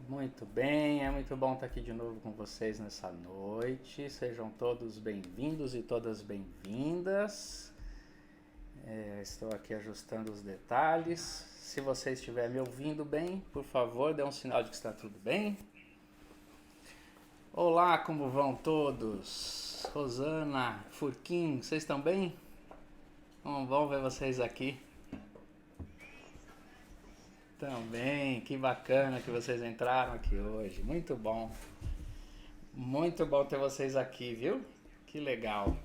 Muito bem, é muito bom estar aqui de novo com vocês nessa noite. Sejam todos bem-vindos e todas bem-vindas. Estou aqui ajustando os detalhes. Se você estiver me ouvindo bem, por favor, dê um sinal de que está tudo bem. Olá, como vão todos? Rosana, Furquim, vocês estão bem? Bom ver vocês aqui. Também, que bacana que vocês entraram aqui hoje. Muito bom. Muito bom ter vocês aqui, viu? Que legal.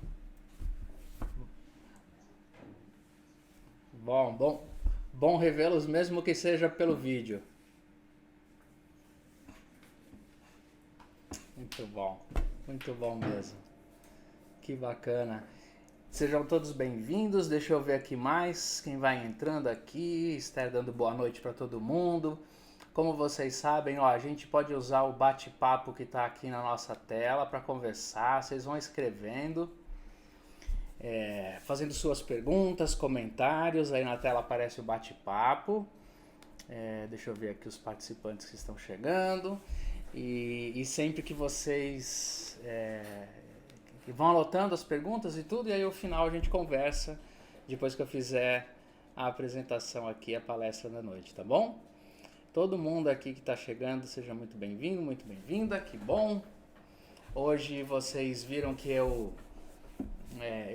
Bom revê-los mesmo que seja pelo vídeo. Muito bom mesmo. Que bacana. Sejam todos bem-vindos. Deixa eu ver aqui mais quem vai entrando aqui. Esther dando boa noite para todo mundo. Como vocês sabem, a gente pode usar o bate-papo que está aqui na nossa tela para conversar. Vocês vão escrevendo, fazendo suas perguntas, comentários. Aí na tela aparece o bate-papo. Deixa eu ver aqui os participantes que estão chegando. E sempre que vocês vão anotando as perguntas e tudo, e aí ao final a gente conversa depois que eu fizer a apresentação aqui, a palestra da noite, tá bom? Todo mundo aqui que está chegando, seja muito bem-vindo, muito bem-vinda, que bom! Hoje vocês viram que eu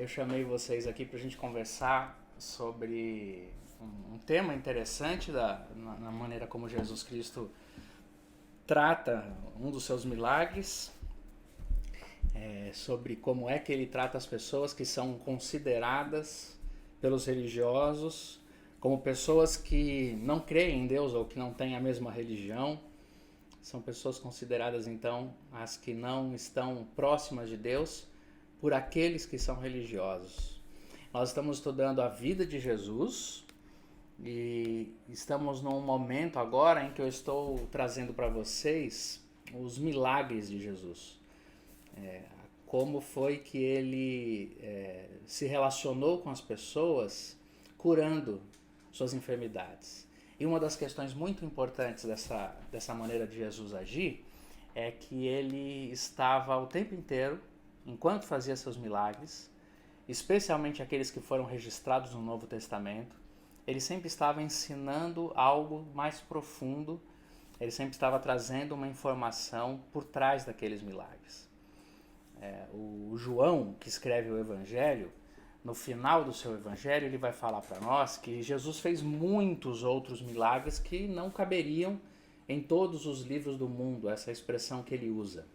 chamei vocês aqui para a gente conversar sobre um tema interessante na maneira como Jesus Cristo trata um dos seus milagres, sobre como é que ele trata as pessoas que são consideradas pelos religiosos como pessoas que não creem em Deus ou que não têm a mesma religião. São pessoas consideradas, então, as que não estão próximas de Deus por aqueles que são religiosos. Nós estamos estudando a vida de Jesus e estamos num momento agora em que eu estou trazendo para vocês os milagres de Jesus. Como foi que ele se relacionou com as pessoas curando suas enfermidades. E uma das questões muito importantes dessa maneira de Jesus agir é que ele estava o tempo inteiro, enquanto fazia seus milagres, especialmente aqueles que foram registrados no Novo Testamento, ele sempre estava ensinando algo mais profundo, ele sempre estava trazendo uma informação por trás daqueles milagres. O João, que escreve o Evangelho, no final do seu Evangelho, ele vai falar para nós que Jesus fez muitos outros milagres que não caberiam em todos os livros do mundo, essa expressão que ele usa.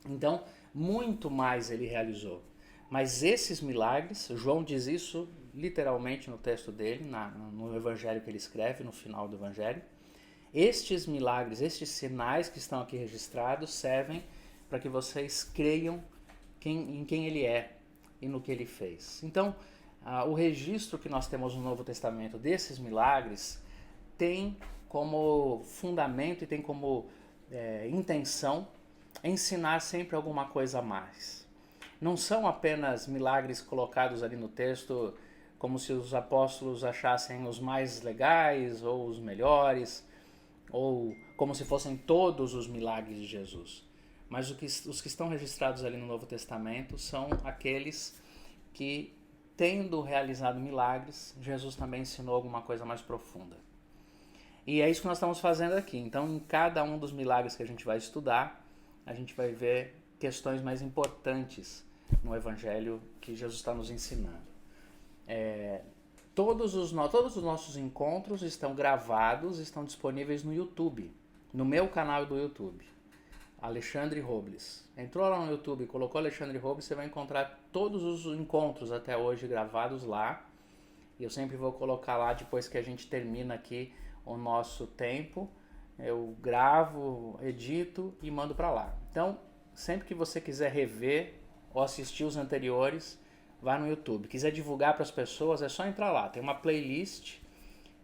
Então, muito mais ele realizou. Mas esses milagres, João diz isso literalmente no texto dele, no Evangelho que ele escreve, no final do Evangelho. Estes milagres, estes sinais que estão aqui registrados servem para que vocês creiam em quem ele é e no que ele fez. Então, o registro que nós temos no Novo Testamento desses milagres tem como fundamento e tem como intenção ensinar sempre alguma coisa a mais. Não são apenas milagres colocados ali no texto como se os apóstolos achassem os mais legais ou os melhores, ou como se fossem todos os milagres de Jesus. Mas os que estão registrados ali no Novo Testamento são aqueles que, tendo realizado milagres, Jesus também ensinou alguma coisa mais profunda. E é isso que nós estamos fazendo aqui. Então, em cada um dos milagres que a gente vai estudar, a gente vai ver questões mais importantes no Evangelho que Jesus está nos ensinando. Todos os nossos encontros estão gravados, estão disponíveis no YouTube, no meu canal do YouTube. Alexandre Robles. Entrou lá no YouTube e colocou Alexandre Robles, você vai encontrar todos os encontros até hoje gravados lá. E eu sempre vou colocar lá depois que a gente termina aqui o nosso tempo. Eu gravo, edito e mando para lá. Então, sempre que você quiser rever ou assistir os anteriores, vá no YouTube. Quiser divulgar para as pessoas, é só entrar lá. Tem uma playlist,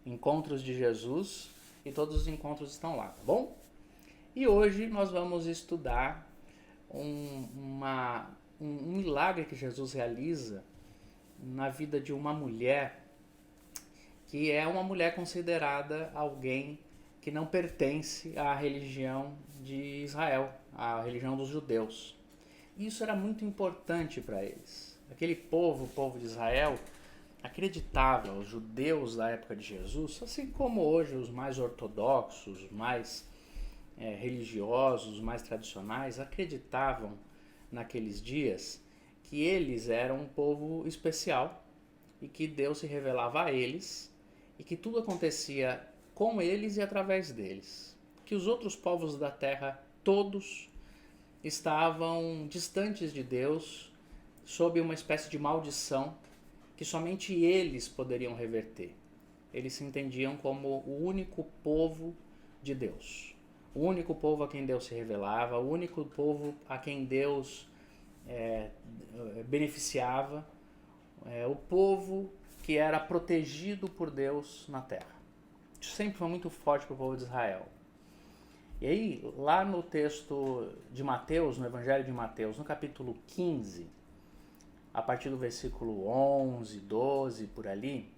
Encontros de Jesus, e todos os encontros estão lá, tá bom? E hoje nós vamos estudar um milagre que Jesus realiza na vida de uma mulher que é uma mulher considerada alguém que não pertence à religião de Israel, à religião dos judeus. E isso era muito importante para eles. Aquele povo, o povo de Israel, acreditava, os judeus da época de Jesus, assim como hoje os mais ortodoxos, os mais religiosos, os mais tradicionais, acreditavam naqueles dias que eles eram um povo especial e que Deus se revelava a eles e que tudo acontecia com eles e através deles. Que os outros povos da terra, todos, estavam distantes de Deus, sob uma espécie de maldição que somente eles poderiam reverter. Eles se entendiam como o único povo de Deus, o único povo a quem Deus se revelava, o único povo a quem Deus beneficiava, o povo que era protegido por Deus na terra. Isso sempre foi muito forte para o povo de Israel. E aí, lá no texto de Mateus, no Evangelho de Mateus, no capítulo 15, a partir do versículo 11, 12, por ali,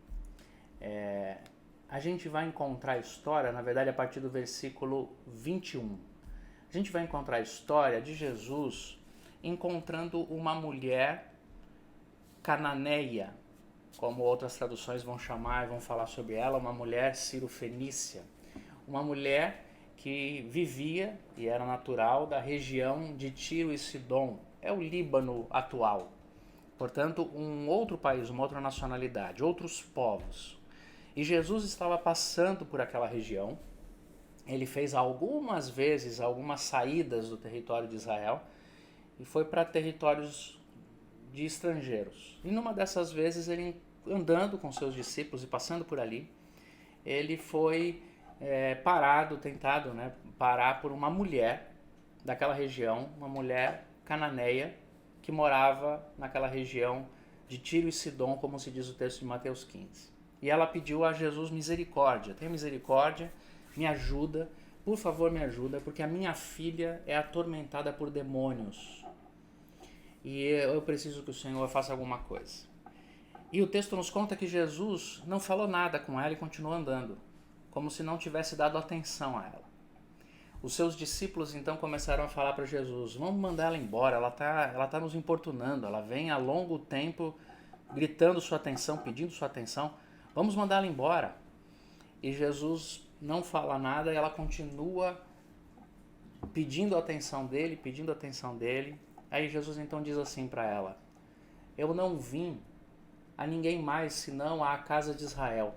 a gente vai encontrar a história, na verdade, a partir do versículo 21. A gente vai encontrar a história de Jesus encontrando uma mulher cananeia, como outras traduções vão chamar, vão falar sobre ela, uma mulher cirofenícia, uma mulher que vivia e era natural da região de Tiro e Sidom, é o Líbano atual. Portanto, um outro país, uma outra nacionalidade, outros povos. E Jesus estava passando por aquela região. Ele fez algumas vezes, algumas saídas do território de Israel e foi para territórios de estrangeiros. E numa dessas vezes, ele andando com seus discípulos e passando por ali, ele foi tentado parar por uma mulher daquela região, uma mulher cananeia, que morava naquela região de Tiro e Sidom, como se diz o texto de Mateus 15. E ela pediu a Jesus misericórdia. Tenha misericórdia, me ajuda, por favor me ajuda, porque a minha filha é atormentada por demônios. E eu preciso que o Senhor faça alguma coisa. E o texto nos conta que Jesus não falou nada com ela e continuou andando, como se não tivesse dado atenção a ela. Os seus discípulos então começaram a falar para Jesus: vamos mandar ela embora, ela tá nos importunando, ela vem há longo tempo gritando sua atenção, pedindo sua atenção, vamos mandar ela embora. E Jesus não fala nada e ela continua pedindo a atenção dele. Aí Jesus então diz assim para ela: eu não vim a ninguém mais senão à casa de Israel.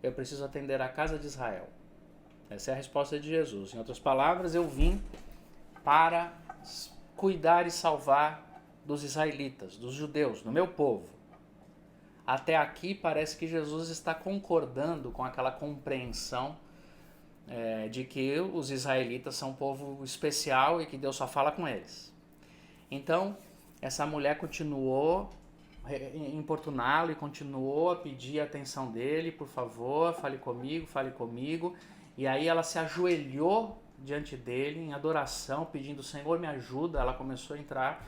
Eu preciso atender a casa de Israel. Essa é a resposta de Jesus. Em outras palavras, eu vim para cuidar e salvar dos israelitas, dos judeus, do meu povo. Até aqui parece que Jesus está concordando com aquela compreensão de que os israelitas são um povo especial e que Deus só fala com eles. Então, essa mulher continuou a importuná-lo e continuou a pedir a atenção dele: por favor, fale comigo. E aí ela se ajoelhou diante dele em adoração, pedindo: Senhor, me ajuda. Ela começou a entrar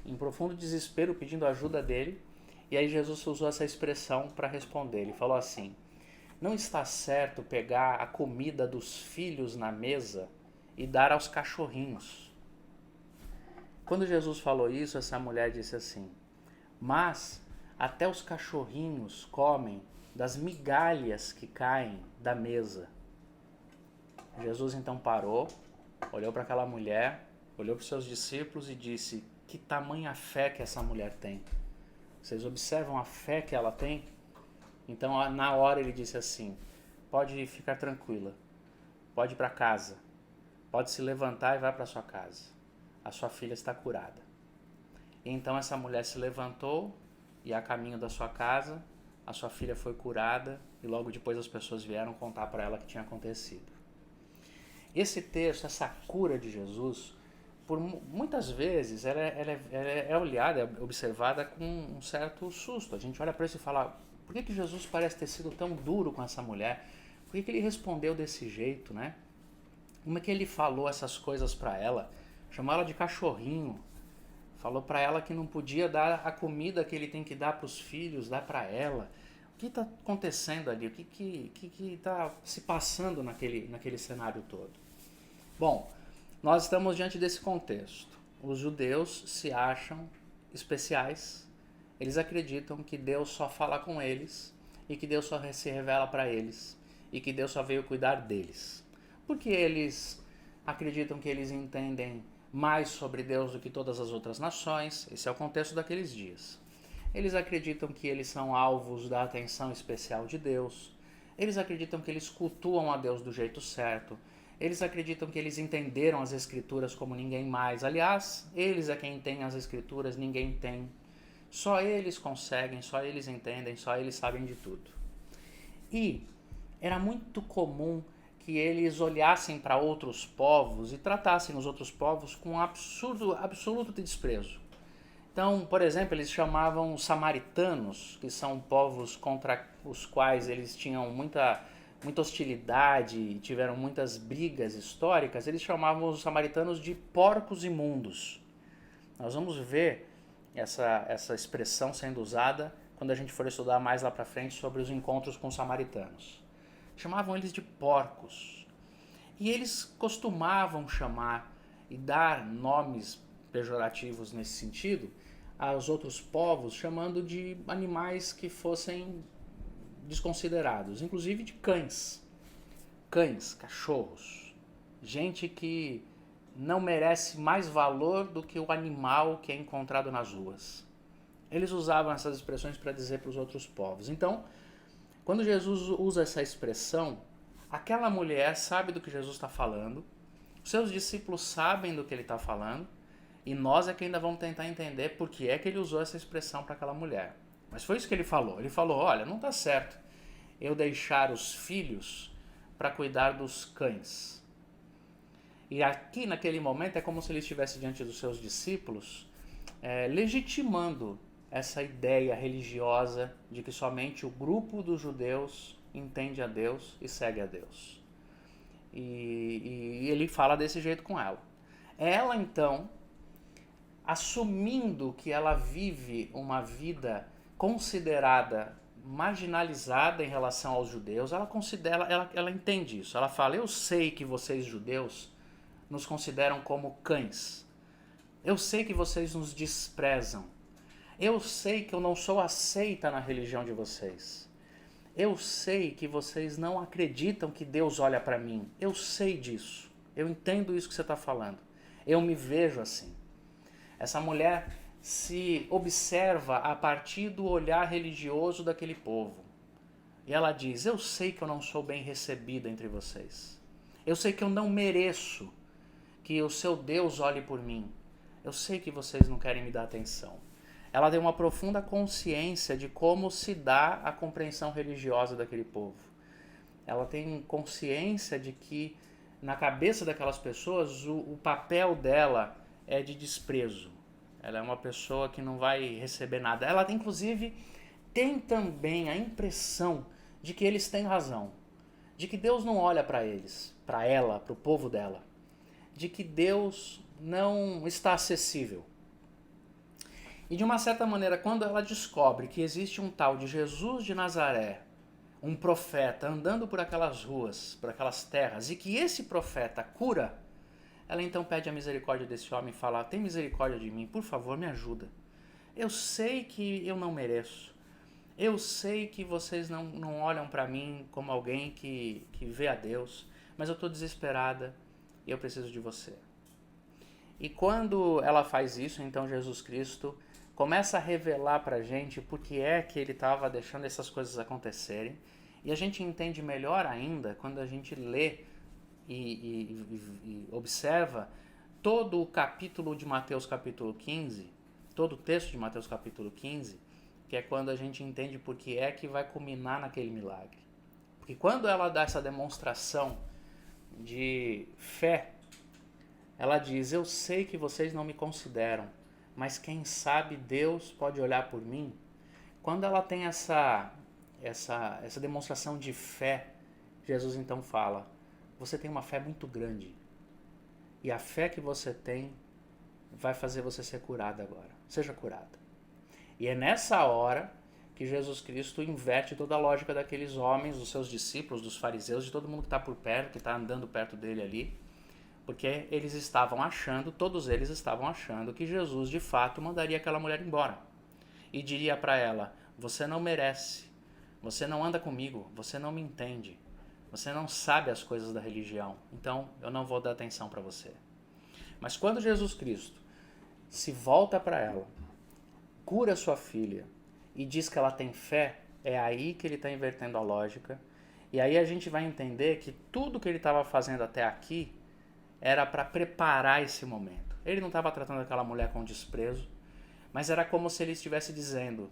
em profundo desespero, pedindo ajuda dele. E aí Jesus usou essa expressão para responder. Ele falou assim: não está certo pegar a comida dos filhos na mesa e dar aos cachorrinhos. Quando Jesus falou isso, essa mulher disse assim: mas até os cachorrinhos comem das migalhas que caem da mesa. Jesus então parou, olhou para aquela mulher, olhou para os seus discípulos e disse: que tamanha fé que essa mulher tem. Vocês observam a fé que ela tem? Então, na hora ele disse assim: pode ficar tranquila, pode ir para casa, pode se levantar e vai para sua casa. A sua filha está curada. E então essa mulher se levantou e a caminho da sua casa, a sua filha foi curada e logo depois as pessoas vieram contar para ela o que tinha acontecido. Esse texto, essa cura de Jesus, por muitas vezes ela é olhada, é observada com um certo susto. A gente olha para isso e fala: por que Jesus parece ter sido tão duro com essa mulher? Por que ele respondeu desse jeito, né? Como é que ele falou essas coisas para ela? Chamou ela de cachorrinho. Falou para ela que não podia dar a comida que ele tem que dar para os filhos, dar para ela. que está acontecendo ali? O que está se passando naquele cenário todo? Bom, nós estamos diante desse contexto. Os judeus se acham especiais. Eles acreditam que Deus só fala com eles e que Deus só se revela para eles e que Deus só veio cuidar deles. Porque eles acreditam que eles entendem mais sobre Deus do que todas as outras nações. Esse é o contexto daqueles dias. Eles acreditam que eles são alvos da atenção especial de Deus. Eles acreditam que eles cultuam a Deus do jeito certo. Eles acreditam que eles entenderam as Escrituras como ninguém mais. Aliás, eles é quem tem as Escrituras, ninguém tem. Só eles conseguem, só eles entendem, só eles sabem de tudo. E era muito comum que eles olhassem para outros povos e tratassem os outros povos com um absoluto desprezo. Então, por exemplo, eles chamavam os samaritanos, que são povos contra os quais eles tinham muita hostilidade e tiveram muitas brigas históricas, eles chamavam os samaritanos de porcos imundos. Nós vamos ver essa expressão sendo usada quando a gente for estudar mais lá para frente sobre os encontros com os samaritanos. Chamavam eles de porcos. E eles costumavam chamar e dar nomes pejorativos nesse sentido aos outros povos, chamando de animais que fossem desconsiderados, inclusive de cães, cachorros, gente que não merece mais valor do que o animal que é encontrado nas ruas. Eles usavam essas expressões para dizer para os outros povos. Então, quando Jesus usa essa expressão, aquela mulher sabe do que Jesus está falando, seus discípulos sabem do que ele está falando, e nós é que ainda vamos tentar entender por que é que ele usou essa expressão para aquela mulher. Mas foi isso que ele falou. Ele falou, olha, não está certo eu deixar os filhos para cuidar dos cães. E aqui, naquele momento, é como se ele estivesse diante dos seus discípulos, legitimando essa ideia religiosa de que somente o grupo dos judeus entende a Deus e segue a Deus. E ele fala desse jeito com ela. Ela, então, assumindo que ela vive uma vida considerada marginalizada em relação aos judeus, ela entende isso. Ela fala, eu sei que vocês judeus nos consideram como cães. Eu sei que vocês nos desprezam. Eu sei que eu não sou aceita na religião de vocês. Eu sei que vocês não acreditam que Deus olha para mim. Eu sei disso. Eu entendo isso que você está falando. Eu me vejo assim. Essa mulher se observa a partir do olhar religioso daquele povo. E ela diz, eu sei que eu não sou bem recebida entre vocês. Eu sei que eu não mereço que o seu Deus olhe por mim. Eu sei que vocês não querem me dar atenção. Ela tem uma profunda consciência de como se dá a compreensão religiosa daquele povo. Ela tem consciência de que na cabeça daquelas pessoas o papel dela é de desprezo. Ela é uma pessoa que não vai receber nada. Ela, inclusive, tem também a impressão de que eles têm razão. De que Deus não olha para eles, para ela, para o povo dela. De que Deus não está acessível. E de uma certa maneira, quando ela descobre que existe um tal de Jesus de Nazaré, um profeta andando por aquelas ruas, por aquelas terras, e que esse profeta cura, ela então pede a misericórdia desse homem e fala, tem misericórdia de mim, por favor, me ajuda. Eu sei que eu não mereço. Eu sei que vocês não olham para mim como alguém que vê a Deus, mas eu estou desesperada e eu preciso de você. E quando ela faz isso, então Jesus Cristo começa a revelar para a gente por que é que ele estava deixando essas coisas acontecerem. E a gente entende melhor ainda quando a gente lê e observa todo o capítulo de Mateus capítulo 15, todo o texto de Mateus capítulo 15, que é quando a gente entende por que é que vai culminar naquele milagre. Porque quando ela dá essa demonstração de fé, ela diz, eu sei que vocês não me consideram, mas quem sabe Deus pode olhar por mim. Quando ela tem essa demonstração de fé, Jesus então fala, você tem uma fé muito grande. E a fé que você tem vai fazer você ser curada agora. Seja curada. E é nessa hora que Jesus Cristo inverte toda a lógica daqueles homens, dos seus discípulos, dos fariseus, de todo mundo que está por perto, que está andando perto dele ali, porque eles estavam achando, todos eles estavam achando que Jesus de fato mandaria aquela mulher embora e diria para ela: você não merece, você não anda comigo, você não me entende, você não sabe as coisas da religião, então eu não vou dar atenção para você. Mas quando Jesus Cristo se volta para ela, cura sua filha e diz que ela tem fé, é aí que ele está invertendo a lógica. E aí a gente vai entender que tudo que ele estava fazendo até aqui era para preparar esse momento. Ele não estava tratando aquela mulher com desprezo, mas era como se ele estivesse dizendo: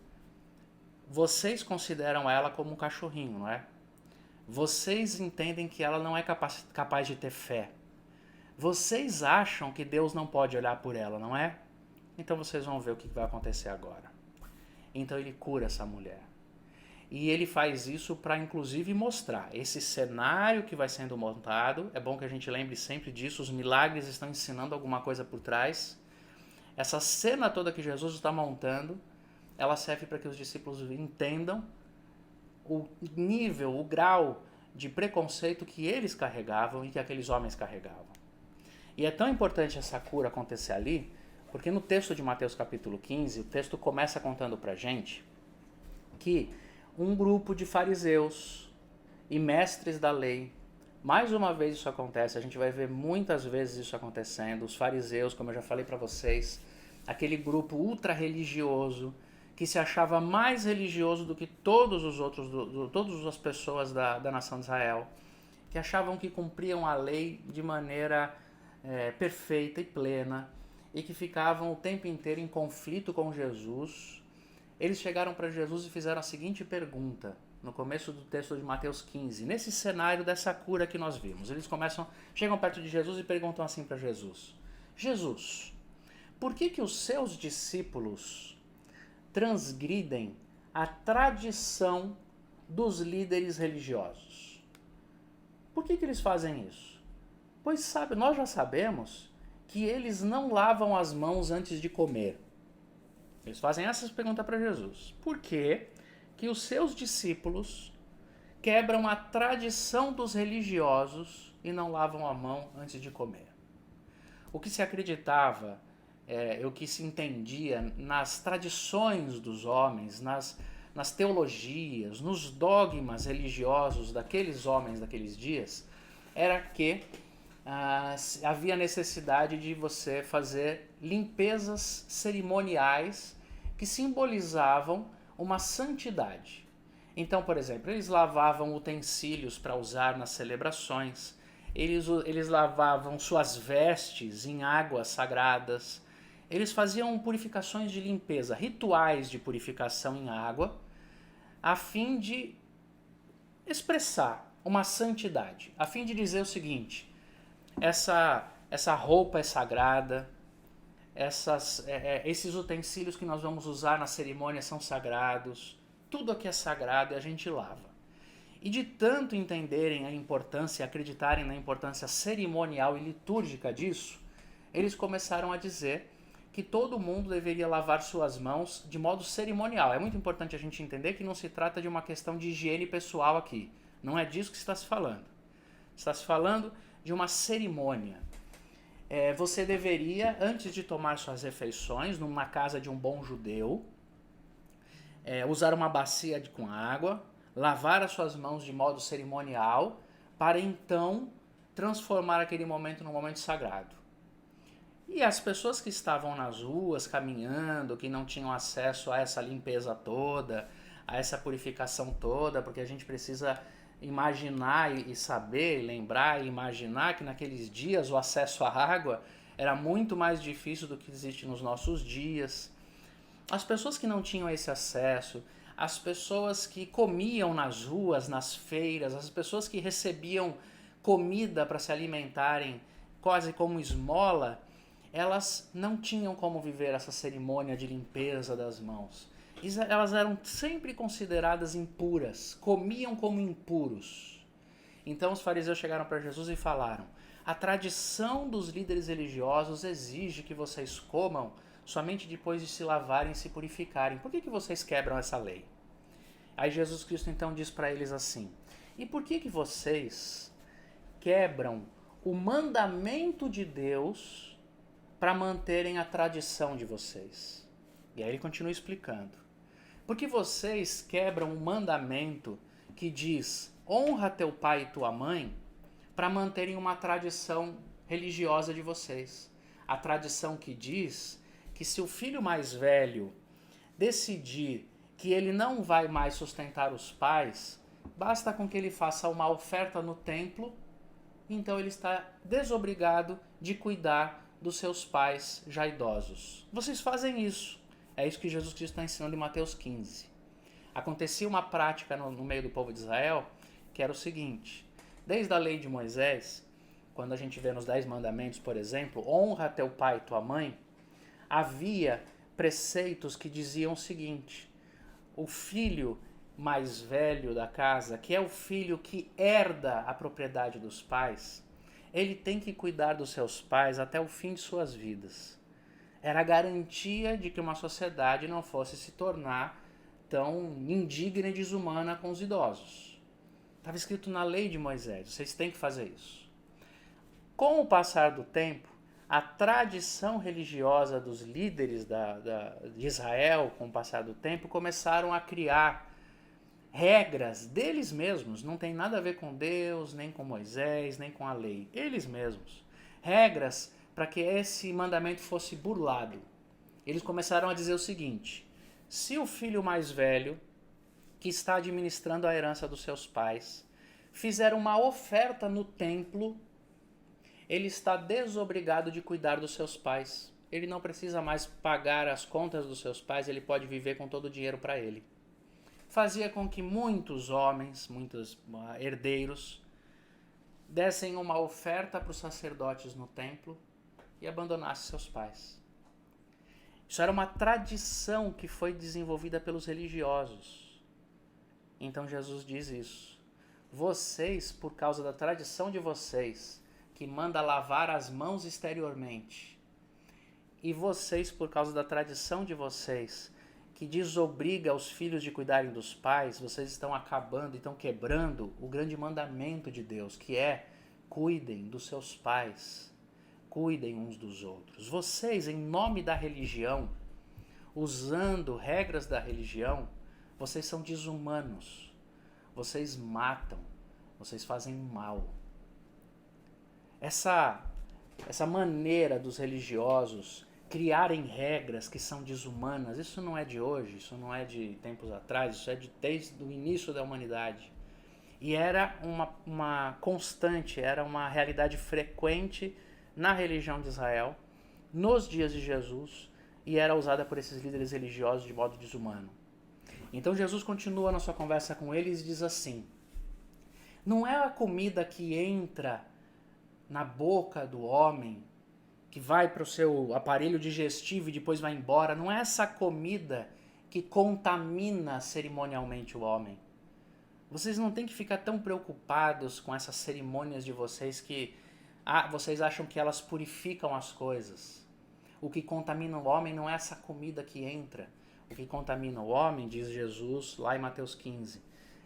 vocês consideram ela como um cachorrinho, não é? Vocês entendem que ela não é capaz de ter fé. Vocês acham que Deus não pode olhar por ela, não é? Então vocês vão ver o que vai acontecer agora. Então ele cura essa mulher. E ele faz isso para inclusive mostrar esse cenário que vai sendo montado. É bom que a gente lembre sempre disso, os milagres estão ensinando alguma coisa por trás. Essa cena toda que Jesus está montando, ela serve para que os discípulos entendam o nível, o grau de preconceito que eles carregavam e que aqueles homens carregavam. E é tão importante essa cura acontecer ali, porque no texto de Mateus capítulo 15, o texto começa contando pra gente que um grupo de fariseus e mestres da lei, mais uma vez isso acontece, a gente vai ver muitas vezes isso acontecendo, os fariseus, como eu já falei pra vocês, aquele grupo ultra religioso, que se achava mais religioso do que todos os outros, todas as pessoas da nação de Israel, que achavam que cumpriam a lei de maneira perfeita e plena, e que ficavam o tempo inteiro em conflito com Jesus. Eles chegaram para Jesus e fizeram a seguinte pergunta, no começo do texto de Mateus 15, nesse cenário dessa cura que nós vimos. Eles chegam perto de Jesus e perguntam assim para Jesus: Jesus, por que os seus discípulos transgridem a tradição dos líderes religiosos? Por que eles fazem isso? Pois sabe, nós já sabemos que eles não lavam as mãos antes de comer. Eles fazem essas perguntas para Jesus. Por que os seus discípulos quebram a tradição dos religiosos e não lavam a mão antes de comer? O que se acreditava, o que se entendia nas tradições dos homens, nas teologias, nos dogmas religiosos daqueles homens daqueles dias, era que havia necessidade de você fazer limpezas cerimoniais que simbolizavam uma santidade. Então, por exemplo, eles lavavam utensílios para usar nas celebrações, eles lavavam suas vestes em águas sagradas, eles faziam purificações de limpeza, rituais de purificação em água, a fim de expressar uma santidade, a fim de dizer o seguinte: essa roupa é sagrada, esses utensílios que nós vamos usar na cerimônia são sagrados, tudo aqui é sagrado e a gente lava. E de tanto entenderem a importância, acreditarem na importância cerimonial e litúrgica disso, eles começaram a dizer que todo mundo deveria lavar suas mãos de modo cerimonial. É muito importante a gente entender que não se trata de uma questão de higiene pessoal aqui. Não é disso que está se falando. Está se falando de uma cerimônia. Você deveria, antes de tomar suas refeições, numa casa de um bom judeu, usar uma bacia com água, lavar as suas mãos de modo cerimonial, para então transformar aquele momento num momento sagrado. E as pessoas que estavam nas ruas, caminhando, que não tinham acesso a essa limpeza toda, a essa purificação toda, porque a gente precisa imaginar e saber, lembrar e imaginar que naqueles dias o acesso à água era muito mais difícil do que existe nos nossos dias. As pessoas que não tinham esse acesso, as pessoas que comiam nas ruas, nas feiras, as pessoas que recebiam comida para se alimentarem quase como esmola, elas não tinham como viver essa cerimônia de limpeza das mãos. Elas eram sempre consideradas impuras, comiam como impuros. Então os fariseus chegaram para Jesus e falaram: a tradição dos líderes religiosos exige que vocês comam somente depois de se lavarem e se purificarem. Por que vocês quebram essa lei? Aí Jesus Cristo então diz para eles assim: e por que vocês quebram o mandamento de Deus para manterem a tradição de vocês? E aí ele continua explicando. Porque vocês quebram o mandamento que diz: honra teu pai e tua mãe, para manterem uma tradição religiosa de vocês. A tradição que diz que se o filho mais velho decidir que ele não vai mais sustentar os pais, basta com que ele faça uma oferta no templo, então ele está desobrigado de cuidar dos seus pais já idosos. Vocês fazem isso. É isso que Jesus Cristo está ensinando em Mateus 15. Acontecia uma prática no meio do povo de Israel, que era o seguinte: desde a lei de Moisés, quando a gente vê nos 10 mandamentos, por exemplo, honra teu pai e tua mãe, havia preceitos que diziam o seguinte: o filho mais velho da casa, que é o filho que herda a propriedade dos pais, ele tem que cuidar dos seus pais até o fim de suas vidas. Era a garantia de que uma sociedade não fosse se tornar tão indigna e desumana com os idosos. Estava escrito na lei de Moisés, vocês têm que fazer isso. Com o passar do tempo, a tradição religiosa dos líderes de Israel, com o passar do tempo, começaram a criar regras deles mesmos, não tem nada a ver com Deus, nem com Moisés, nem com a lei, eles mesmos. Regras para que esse mandamento fosse burlado. Eles começaram a dizer o seguinte: se o filho mais velho, que está administrando a herança dos seus pais, fizer uma oferta no templo, ele está desobrigado de cuidar dos seus pais. Ele não precisa mais pagar as contas dos seus pais, ele pode viver com todo o dinheiro para ele. Fazia com que muitos homens, muitos herdeiros, dessem uma oferta para os sacerdotes no templo e abandonassem seus pais. Isso era uma tradição que foi desenvolvida pelos religiosos. Então Jesus diz isso: vocês, por causa da tradição de vocês, que manda lavar as mãos exteriormente, e vocês, por causa da tradição de vocês, que desobriga os filhos de cuidarem dos pais, vocês estão acabando, estão quebrando o grande mandamento de Deus, que é: cuidem dos seus pais, cuidem uns dos outros. Vocês, em nome da religião, usando regras da religião, vocês são desumanos, vocês matam, vocês fazem mal. Essa maneira dos religiosos criarem regras que são desumanas, isso não é de hoje, isso não é de tempos atrás, isso é desde o início da humanidade. E era uma constante, era uma realidade frequente na religião de Israel, nos dias de Jesus, e era usada por esses líderes religiosos de modo desumano. Então Jesus continua na sua conversa com eles e diz assim: não é a comida que entra na boca do homem, que vai para o seu aparelho digestivo e depois vai embora, não é essa comida que contamina cerimonialmente o homem. Vocês não têm que ficar tão preocupados com essas cerimônias de vocês que vocês acham que elas purificam as coisas. O que contamina o homem não é essa comida que entra. O que contamina o homem, diz Jesus lá em Mateus 15,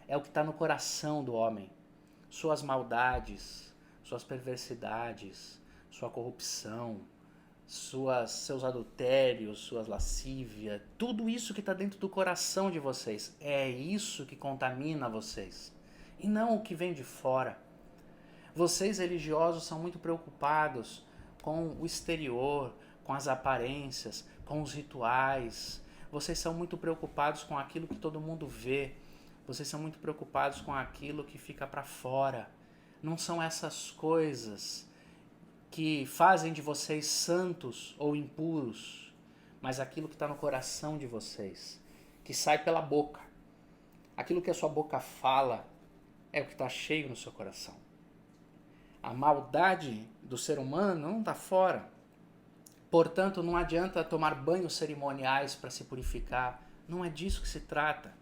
é o que está no coração do homem. Suas maldades, suas perversidades, sua corrupção, seus adultérios, suas lascívias, tudo isso que está dentro do coração de vocês, é isso que contamina vocês, e não o que vem de fora. Vocês religiosos são muito preocupados com o exterior, com as aparências, com os rituais. Vocês são muito preocupados com aquilo que todo mundo vê. Vocês são muito preocupados com aquilo que fica para fora. Não são essas coisas que fazem de vocês santos ou impuros, mas aquilo que está no coração de vocês, que sai pela boca. Aquilo que a sua boca fala é o que está cheio no seu coração. A maldade do ser humano não está fora. Portanto, não adianta tomar banhos cerimoniais para se purificar. Não é disso que se trata.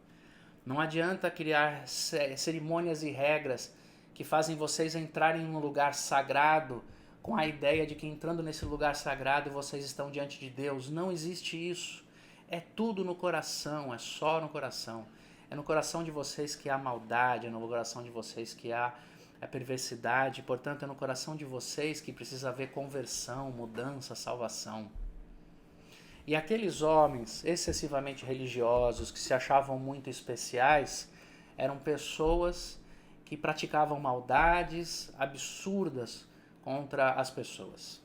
Não adianta criar cerimônias e regras que fazem vocês entrarem em um lugar sagrado com a ideia de que entrando nesse lugar sagrado vocês estão diante de Deus. Não existe isso. É tudo no coração, é só no coração. É no coração de vocês que há maldade, é no coração de vocês que há a perversidade, portanto é no coração de vocês que precisa haver conversão, mudança, salvação. E aqueles homens excessivamente religiosos que se achavam muito especiais eram pessoas que praticavam maldades absurdas contra as pessoas.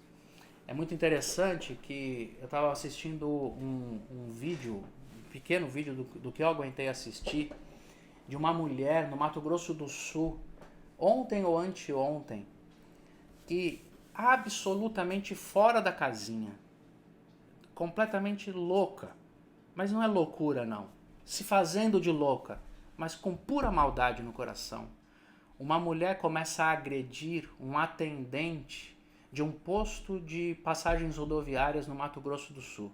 É muito interessante que eu estava assistindo um vídeo, um pequeno vídeo do que eu aguentei assistir, de uma mulher no Mato Grosso do Sul, ontem ou anteontem, que absolutamente fora da casinha, completamente louca, mas não é loucura não, se fazendo de louca, mas com pura maldade no coração. Uma mulher começa a agredir um atendente de um posto de passagens rodoviárias no Mato Grosso do Sul.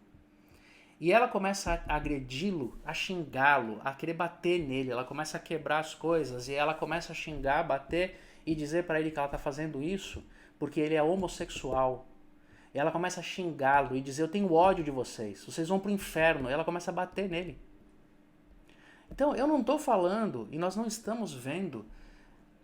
E ela começa a agredi-lo, a xingá-lo, a querer bater nele. Ela começa a quebrar as coisas e ela começa a xingar, bater e dizer para ele que ela está fazendo isso porque ele é homossexual. E ela começa a xingá-lo e dizer: eu tenho ódio de vocês, vocês vão para o inferno. E ela começa a bater nele. Então eu não estou falando, e nós não estamos vendo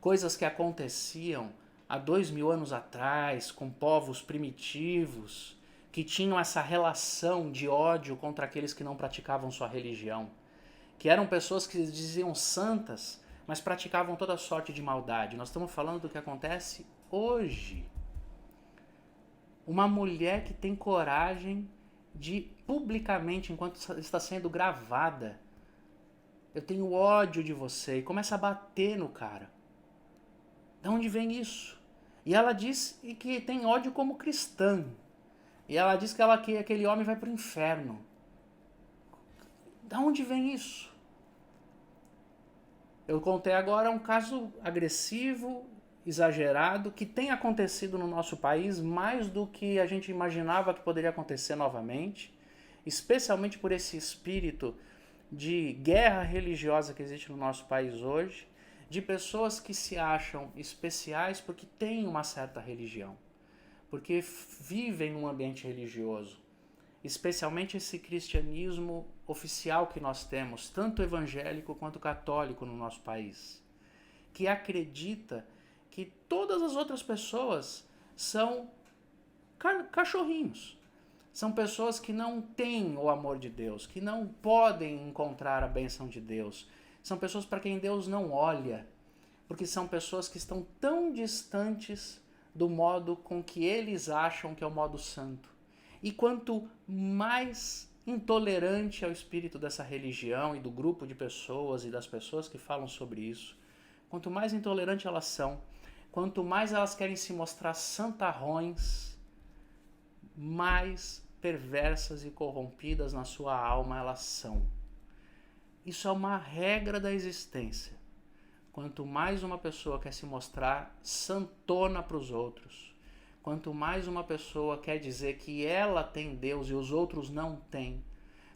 coisas que aconteciam há 2000 anos atrás, com povos primitivos, que tinham essa relação de ódio contra aqueles que não praticavam sua religião, que eram pessoas que diziam santas, mas praticavam toda sorte de maldade. Nós estamos falando do que acontece hoje. Uma mulher que tem coragem de, publicamente, enquanto está sendo gravada, eu tenho ódio de você, e começa a bater no cara. De onde vem isso? E ela diz que tem ódio como cristã. E ela diz que aquele homem vai para o inferno. De onde vem isso? Eu contei agora um caso agressivo, exagerado, que tem acontecido no nosso país mais do que a gente imaginava que poderia acontecer novamente, especialmente por esse espírito de guerra religiosa que existe no nosso país hoje, de pessoas que se acham especiais porque têm uma certa religião, porque vivem num ambiente religioso, especialmente esse cristianismo oficial que nós temos, tanto evangélico quanto católico no nosso país, que acredita que todas as outras pessoas são cachorrinhos, são pessoas que não têm o amor de Deus, que não podem encontrar a bênção de Deus. São pessoas para quem Deus não olha, porque são pessoas que estão tão distantes do modo com que eles acham que é o modo santo. E quanto mais intolerante é o espírito dessa religião e do grupo de pessoas e das pessoas que falam sobre isso, quanto mais intolerante elas são, quanto mais elas querem se mostrar santarrões, mais perversas e corrompidas na sua alma elas são. Isso é uma regra da existência. Quanto mais uma pessoa quer se mostrar santona para os outros, quanto mais uma pessoa quer dizer que ela tem Deus e os outros não têm,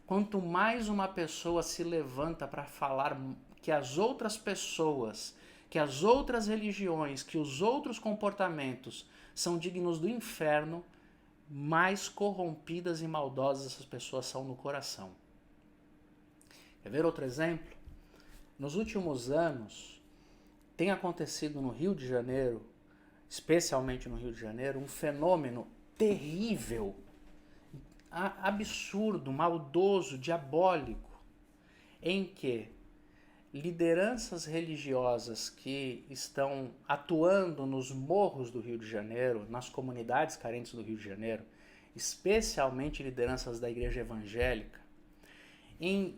quanto mais uma pessoa se levanta para falar que as outras pessoas, que as outras religiões, que os outros comportamentos são dignos do inferno, mais corrompidas e maldosas essas pessoas são no coração. Quer ver outro exemplo? Nos últimos anos, tem acontecido no Rio de Janeiro, especialmente no Rio de Janeiro, um fenômeno terrível, absurdo, maldoso, diabólico, em que lideranças religiosas que estão atuando nos morros do Rio de Janeiro, nas comunidades carentes do Rio de Janeiro, especialmente lideranças da igreja evangélica, em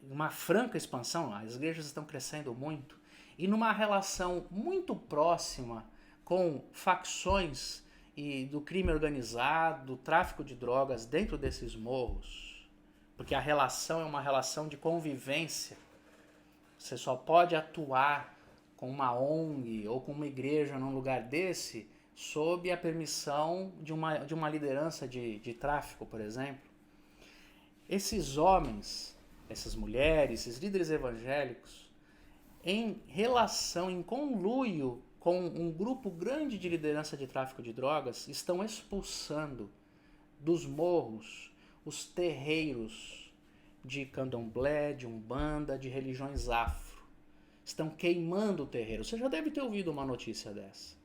uma franca expansão, as igrejas estão crescendo muito, e numa relação muito próxima com facções e do crime organizado, do tráfico de drogas dentro desses morros, porque a relação é uma relação de convivência. Você só pode atuar com uma ONG ou com uma igreja num lugar desse sob a permissão de uma liderança de tráfico, por exemplo. Esses homens, essas mulheres, esses líderes evangélicos, em relação, em conluio com um grupo grande de liderança de tráfico de drogas, estão expulsando dos morros os terreiros de candomblé, de umbanda, de religiões afro. Estão queimando o terreiro. Você já deve ter ouvido uma notícia dessa.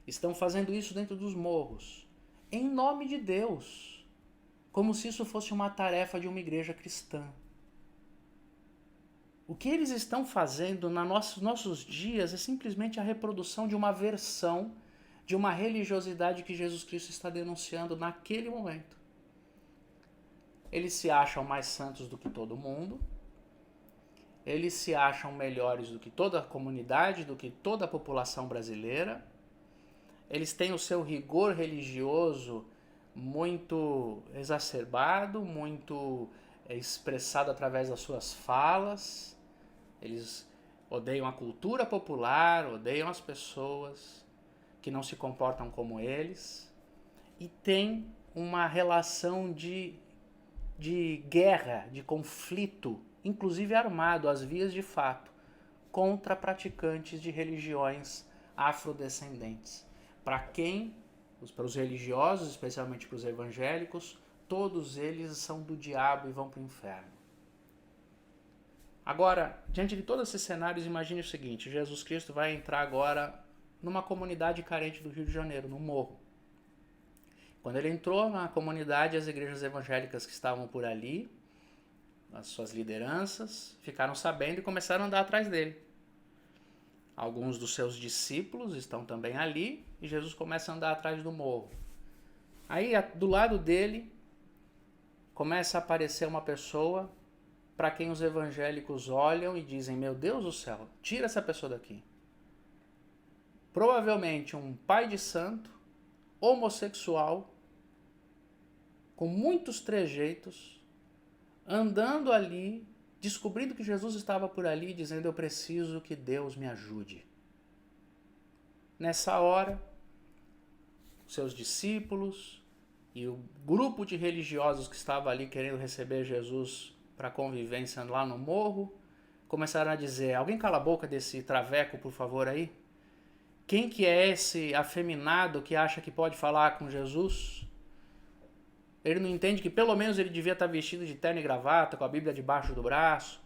Estão fazendo isso dentro dos morros, em nome de Deus, como se isso fosse uma tarefa de uma igreja cristã. O que eles estão fazendo nos nossos dias é simplesmente a reprodução de uma versão de uma religiosidade que Jesus Cristo está denunciando naquele momento. Eles se acham mais santos do que todo mundo, eles se acham melhores do que toda a comunidade, do que toda a população brasileira, eles têm o seu rigor religioso muito exacerbado, muito expressado através das suas falas. Eles odeiam a cultura popular, odeiam as pessoas que não se comportam como eles e tem uma relação de guerra, de conflito, inclusive armado, às vias de fato, contra praticantes de religiões afrodescendentes. Para os religiosos, especialmente para os evangélicos, todos eles são do diabo e vão para o inferno. Agora, diante de todos esses cenários, imagine o seguinte: Jesus Cristo vai entrar agora numa comunidade carente do Rio de Janeiro, no morro. Quando ele entrou na comunidade, as igrejas evangélicas que estavam por ali, as suas lideranças, ficaram sabendo e começaram a andar atrás dele. Alguns dos seus discípulos estão também ali e Jesus começa a andar atrás do morro. Aí, do lado dele, começa a aparecer uma pessoa para quem os evangélicos olham e dizem: meu Deus do céu, tira essa pessoa daqui. Provavelmente um pai de santo, homossexual, com muitos trejeitos, andando ali, descobrindo que Jesus estava por ali, dizendo: eu preciso que Deus me ajude. Nessa hora, seus discípulos e o grupo de religiosos que estava ali querendo receber Jesus para convivência lá no morro, começaram a dizer: alguém cala a boca desse traveco, por favor, aí? Quem que é esse afeminado que acha que pode falar com Jesus? Ele não entende que pelo menos ele devia estar vestido de terno e gravata, com a Bíblia debaixo do braço.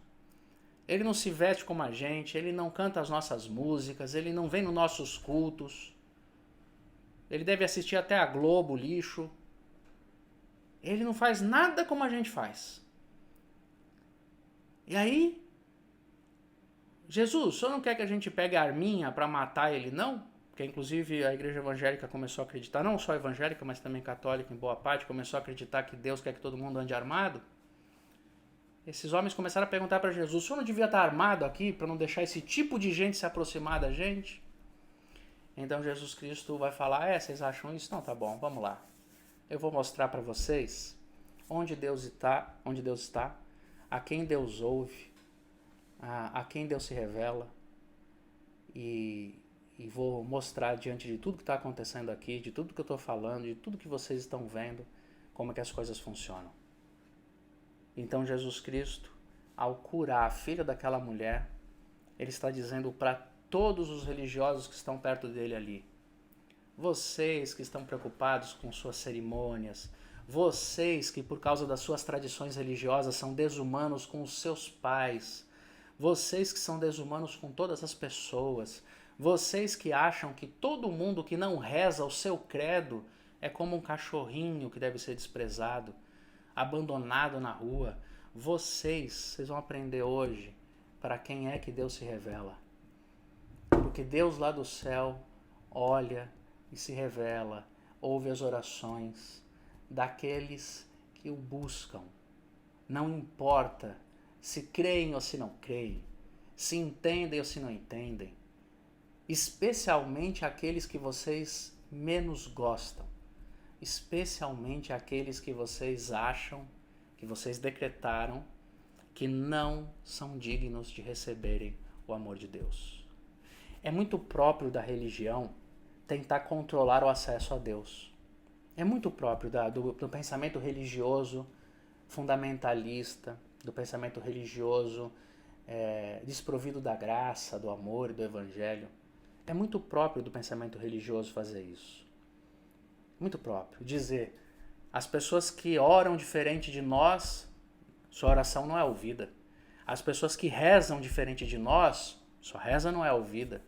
Ele não se veste como a gente, ele não canta as nossas músicas, ele não vem nos nossos cultos. Ele deve assistir até a Globo, lixo. Ele não faz nada como a gente faz. E aí, Jesus, o senhor não quer que a gente pegue a arminha para matar ele, não? Porque inclusive a igreja evangélica começou a acreditar, não só evangélica, mas também católica em boa parte, começou a acreditar que Deus quer que todo mundo ande armado. Esses homens começaram a perguntar para Jesus: o senhor não devia estar armado aqui para não deixar esse tipo de gente se aproximar da gente? Então Jesus Cristo vai falar: vocês acham isso? Não, tá bom, vamos lá. Eu vou mostrar para vocês onde Deus está, a quem Deus ouve, a quem Deus se revela, e vou mostrar diante de tudo que está acontecendo aqui, de tudo que eu estou falando, de tudo que vocês estão vendo, como é que as coisas funcionam. Então Jesus Cristo, ao curar a filha daquela mulher, ele está dizendo para todos os religiosos que estão perto dele ali: vocês que estão preocupados com suas cerimônias, vocês que por causa das suas tradições religiosas são desumanos com os seus pais, vocês que são desumanos com todas as pessoas, vocês que acham que todo mundo que não reza o seu credo é como um cachorrinho que deve ser desprezado, abandonado na rua, vocês vão aprender hoje para quem é que Deus se revela. Porque Deus lá do céu olha e se revela, ouve as orações daqueles que o buscam. Não importa se creem ou se não creem, se entendem ou se não entendem, especialmente aqueles que vocês menos gostam, especialmente aqueles que vocês acham, que vocês decretaram que não são dignos de receberem o amor de Deus. É muito próprio da religião tentar controlar o acesso a Deus. É muito próprio do pensamento religioso fundamentalista, do pensamento religioso desprovido da graça, do amor e do evangelho. É muito próprio do pensamento religioso fazer isso. Muito próprio. Dizer: as pessoas que oram diferente de nós, sua oração não é ouvida. As pessoas que rezam diferente de nós, sua reza não é ouvida.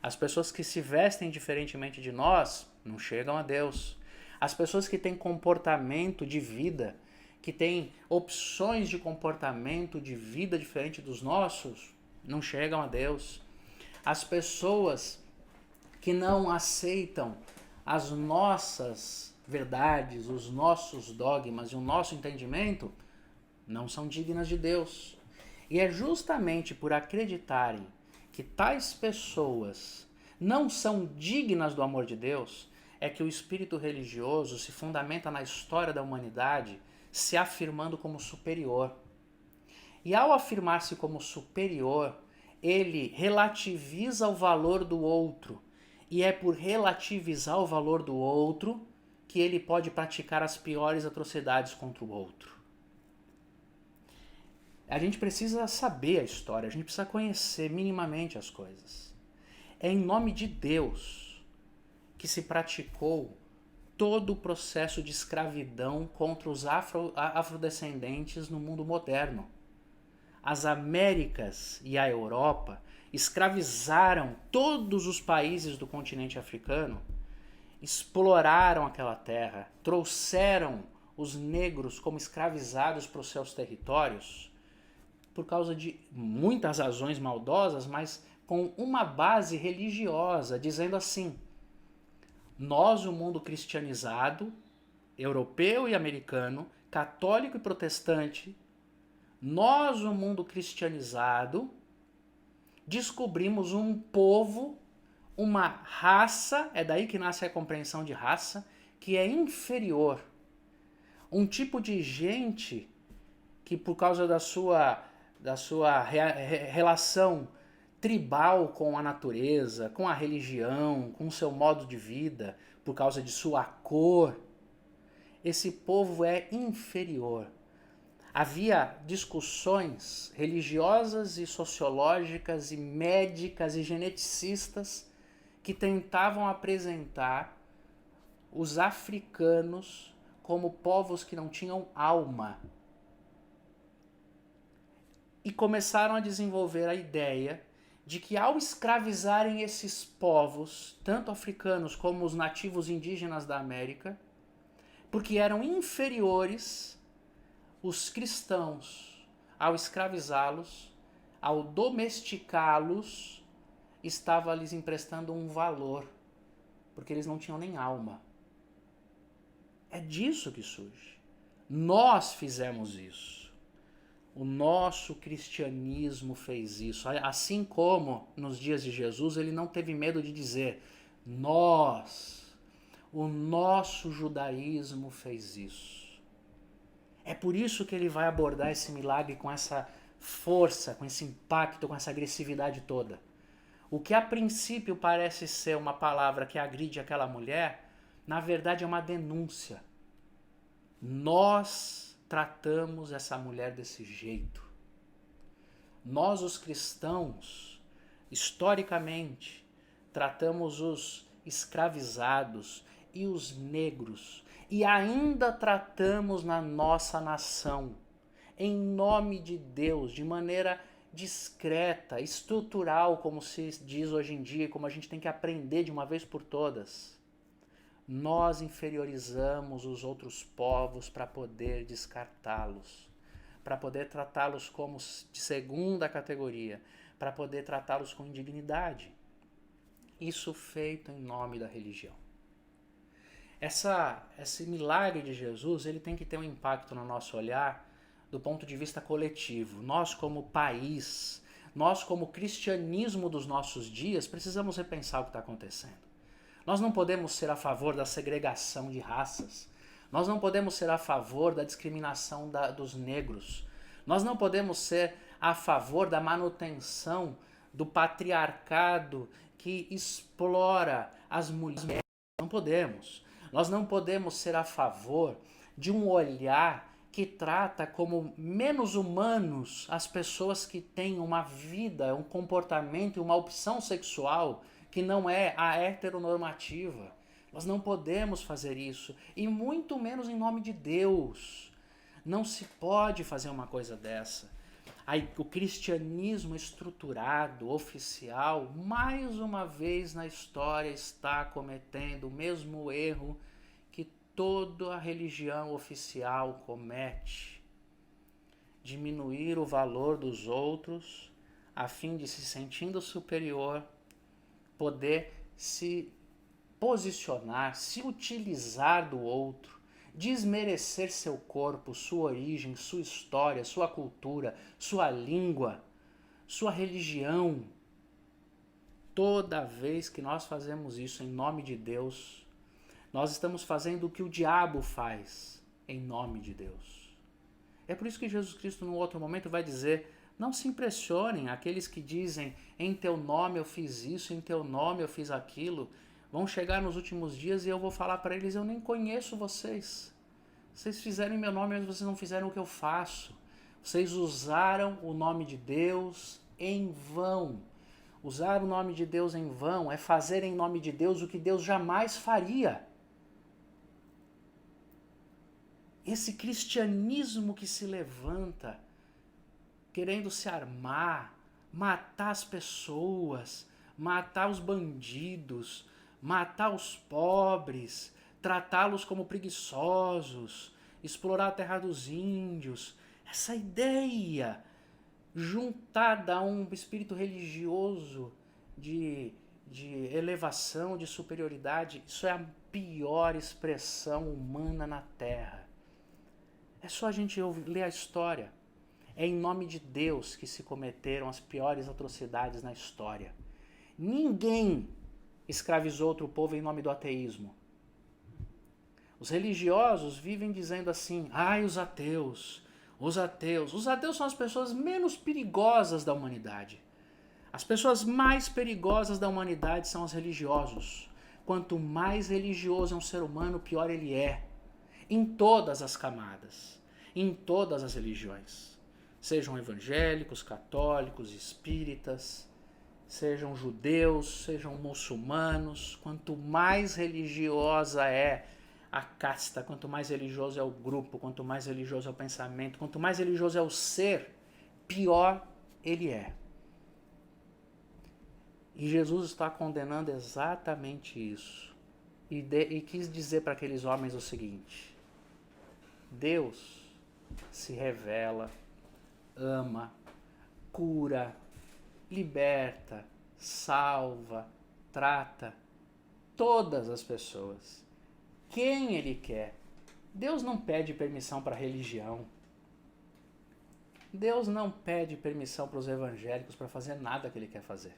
As pessoas que se vestem diferentemente de nós, não chegam a Deus. As pessoas que têm comportamento de vida, que têm opções de comportamento de vida diferente dos nossos, não chegam a Deus. As pessoas que não aceitam as nossas verdades, os nossos dogmas e o nosso entendimento, não são dignas de Deus. E é justamente por acreditarem que tais pessoas não são dignas do amor de Deus, é que o espírito religioso se fundamenta na história da humanidade, se afirmando como superior. E ao afirmar-se como superior, ele relativiza o valor do outro. E é por relativizar o valor do outro que ele pode praticar as piores atrocidades contra o outro. A gente precisa saber a história, a gente precisa conhecer minimamente as coisas. É em nome de Deus que se praticou todo o processo de escravidão contra os afrodescendentes no mundo moderno. As Américas e a Europa escravizaram todos os países do continente africano, exploraram aquela terra, trouxeram os negros como escravizados para os seus territórios, por causa de muitas razões maldosas, mas com uma base religiosa, dizendo assim: nós, o mundo cristianizado, europeu e americano, católico e protestante, nós, o mundo cristianizado, descobrimos um povo, uma raça, é daí que nasce a compreensão de raça, que é inferior. Um tipo de gente que, por causa da sua relação tribal com a natureza, com a religião, com o seu modo de vida, por causa de sua cor, esse povo é inferior. Havia discussões religiosas e sociológicas e médicas e geneticistas que tentavam apresentar os africanos como povos que não tinham alma. E começaram a desenvolver a ideia de que ao escravizarem esses povos, tanto africanos como os nativos indígenas da América, porque eram inferiores, os cristãos, ao escravizá-los, ao domesticá-los, estava lhes emprestando um valor, porque eles não tinham nem alma. É disso que surge. Nós fizemos isso. O nosso cristianismo fez isso. Assim como nos dias de Jesus, ele não teve medo de dizer: nós, o nosso judaísmo fez isso. É por isso que ele vai abordar esse milagre com essa força, com esse impacto, com essa agressividade toda. O que a princípio parece ser uma palavra que agride aquela mulher, na verdade é uma denúncia. Nós tratamos essa mulher desse jeito. Nós, os cristãos, historicamente, tratamos os escravizados e os negros, e ainda tratamos na nossa nação, em nome de Deus, de maneira discreta, estrutural, como se diz hoje em dia, como a gente tem que aprender de uma vez por todas. Nós inferiorizamos os outros povos para poder descartá-los, para poder tratá-los como de segunda categoria, para poder tratá-los com indignidade. Isso feito em nome da religião. Esse milagre de Jesus, ele tem que ter um impacto no nosso olhar do ponto de vista coletivo. Nós, como país, nós, como cristianismo dos nossos dias, precisamos repensar o que está acontecendo. Nós não podemos ser a favor da segregação de raças. Nós não podemos ser a favor da discriminação dos negros. Nós não podemos ser a favor da manutenção do patriarcado que explora as mulheres. Não podemos. Nós não podemos ser a favor de um olhar que trata como menos humanos as pessoas que têm uma vida, um comportamento e uma opção sexual que não é a heteronormativa. Nós não podemos fazer isso, e muito menos em nome de Deus. Não se pode fazer uma coisa dessa. Aí, o cristianismo estruturado, oficial, mais uma vez na história está cometendo o mesmo erro que toda a religião oficial comete. Diminuir o valor dos outros, a fim de se sentindo superior, poder se posicionar, se utilizar do outro, desmerecer seu corpo, sua origem, sua história, sua cultura, sua língua, sua religião. Toda vez que nós fazemos isso em nome de Deus, nós estamos fazendo o que o diabo faz em nome de Deus. É por isso que Jesus Cristo, num outro momento, vai dizer: não se impressionem aqueles que dizem, em teu nome eu fiz isso, em teu nome eu fiz aquilo. Vão chegar nos últimos dias e eu vou falar para eles: eu nem conheço vocês. Vocês fizeram em meu nome, mas vocês não fizeram o que eu faço. Vocês usaram o nome de Deus em vão. Usar o nome de Deus em vão é fazer em nome de Deus o que Deus jamais faria. Esse cristianismo que se levanta, querendo se armar, matar as pessoas, matar os bandidos, matar os pobres, tratá-los como preguiçosos, explorar a terra dos índios. Essa ideia, juntada a um espírito religioso de elevação, de superioridade, isso é a pior expressão humana na Terra. É só a gente ler a história. É em nome de Deus que se cometeram as piores atrocidades na história. Ninguém escravizou outro povo em nome do ateísmo. Os religiosos vivem dizendo assim: ai, os ateus. Os ateus são as pessoas menos perigosas da humanidade. As pessoas mais perigosas da humanidade são os religiosos. Quanto mais religioso é um ser humano, pior ele é. Em todas as camadas, em todas as religiões. Sejam evangélicos, católicos, espíritas, sejam judeus, sejam muçulmanos. Quanto mais religiosa é a casta, quanto mais religioso é o grupo, quanto mais religioso é o pensamento, quanto mais religioso é o ser, pior ele é. E Jesus está condenando exatamente isso. E quis dizer para aqueles homens o seguinte: Deus se revela, ama, cura, liberta, salva, trata todas as pessoas. Quem Ele quer. Deus não pede permissão para a religião. Deus não pede permissão para os evangélicos para fazer nada que Ele quer fazer.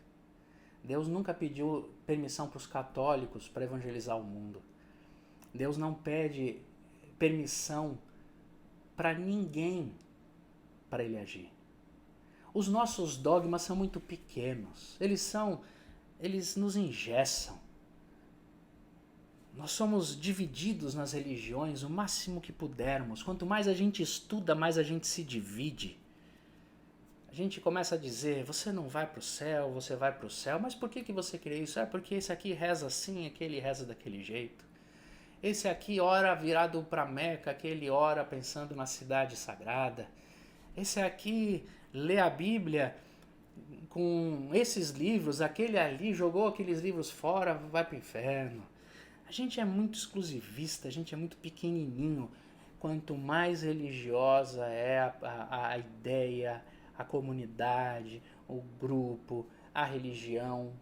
Deus nunca pediu permissão para os católicos para evangelizar o mundo. Deus não pede permissão para ninguém para Ele agir. Os nossos dogmas são muito pequenos. Eles nos engessam. Nós somos divididos nas religiões o máximo que pudermos. Quanto mais a gente estuda, mais a gente se divide. A gente começa a dizer: você não vai para o céu, você vai para o céu. Mas por que você crê isso? É porque esse aqui reza assim, aquele reza daquele jeito. Esse aqui ora virado para Meca, aquele ora pensando na cidade sagrada. Esse aqui lê a Bíblia com esses livros, aquele ali jogou aqueles livros fora, vai para o inferno. A gente é muito exclusivista, a gente é muito pequenininho. Quanto mais religiosa é a ideia, a comunidade, o grupo, a religião,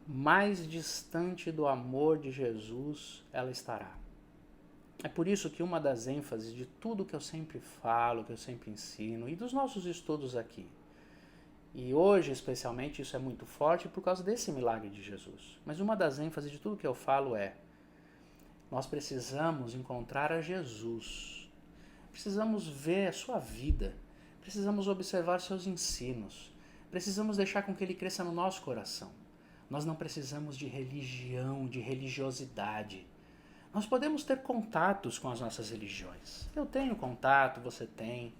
mais distante do amor de Jesus ela estará. É por isso que uma das ênfases de tudo que eu sempre falo, que eu sempre ensino, e dos nossos estudos aqui, e hoje especialmente isso é muito forte por causa desse milagre de Jesus, mas uma das ênfases de tudo que eu falo é: nós precisamos encontrar a Jesus, precisamos ver a sua vida, precisamos observar seus ensinos, precisamos deixar com que ele cresça no nosso coração. Nós não precisamos de religião, de religiosidade. Nós podemos ter contatos com as nossas religiões. Eu tenho contato, você tem.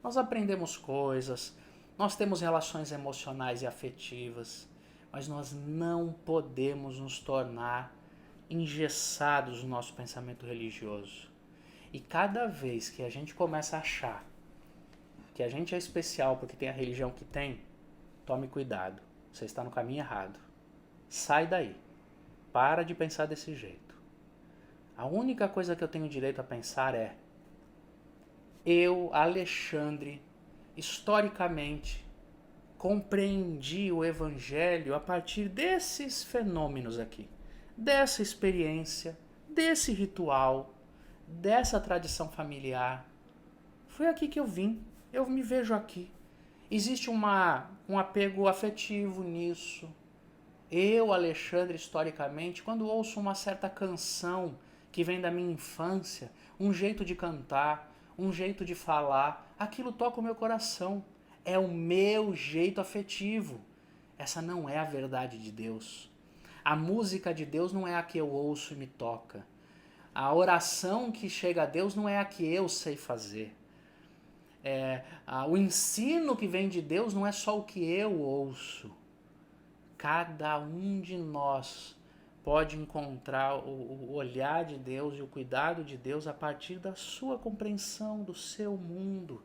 Nós aprendemos coisas, nós temos relações emocionais e afetivas, mas nós não podemos nos tornar engessados no nosso pensamento religioso. E cada vez que a gente começa a achar que a gente é especial porque tem a religião que tem, tome cuidado. Você está no caminho errado. Sai daí. Para de pensar desse jeito. A única coisa que eu tenho direito a pensar é: eu, Alexandre, historicamente, compreendi o Evangelho a partir desses fenômenos aqui, dessa experiência, desse ritual, dessa tradição familiar. Foi aqui que eu vim, eu me vejo aqui. Existe um apego afetivo nisso. Eu, Alexandre, historicamente, quando ouço uma certa canção que vem da minha infância, um jeito de cantar, um jeito de falar, aquilo toca o meu coração. É o meu jeito afetivo. Essa não é a verdade de Deus. A música de Deus não é a que eu ouço e me toca. A oração que chega a Deus não é a que eu sei fazer. O ensino que vem de Deus não é só o que eu ouço. Cada um de nós pode encontrar o olhar de Deus e o cuidado de Deus a partir da sua compreensão do seu mundo.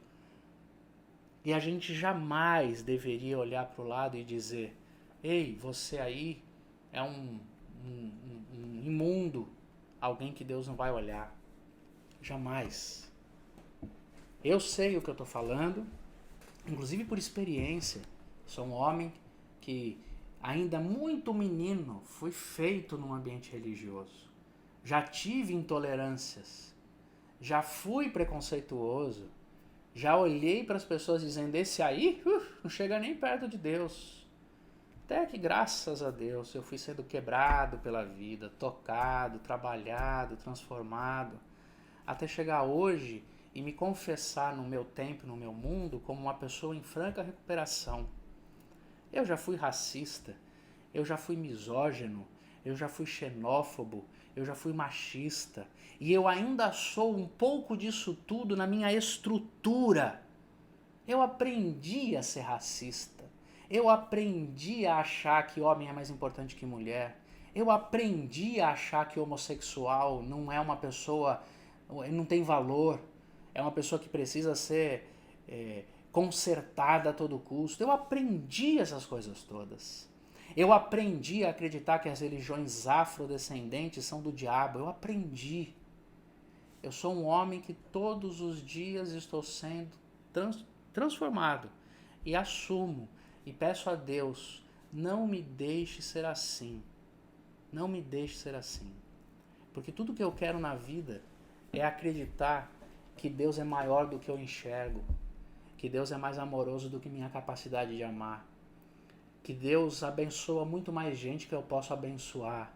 E a gente jamais deveria olhar para o lado e dizer: ei, você aí é um imundo, alguém que Deus não vai olhar. Jamais. Eu sei o que eu estou falando, inclusive por experiência. Sou um homem que, ainda muito menino, fui feito num ambiente religioso. Já tive intolerâncias, já fui preconceituoso, já olhei para as pessoas dizendo: esse aí não chega nem perto de Deus. Até que, graças a Deus, eu fui sendo quebrado pela vida, tocado, trabalhado, transformado, até chegar hoje e me confessar no meu tempo, no meu mundo, como uma pessoa em franca recuperação. Eu já fui racista, eu já fui misógino, eu já fui xenófobo, eu já fui machista, e eu ainda sou um pouco disso tudo na minha estrutura. Eu aprendi a ser racista, eu aprendi a achar que homem é mais importante que mulher, eu aprendi a achar que homossexual não é uma pessoa, não tem valor, é uma pessoa que precisa ser consertada a todo custo. Eu aprendi essas coisas todas. Eu aprendi a acreditar que as religiões afrodescendentes são do diabo. Eu aprendi. Eu sou um homem que todos os dias estou sendo transformado. E assumo e peço a Deus: não me deixe ser assim. Não me deixe ser assim. Porque tudo que eu quero na vida é acreditar que Deus é maior do que eu enxergo, que Deus é mais amoroso do que minha capacidade de amar, que Deus abençoa muito mais gente que eu posso abençoar,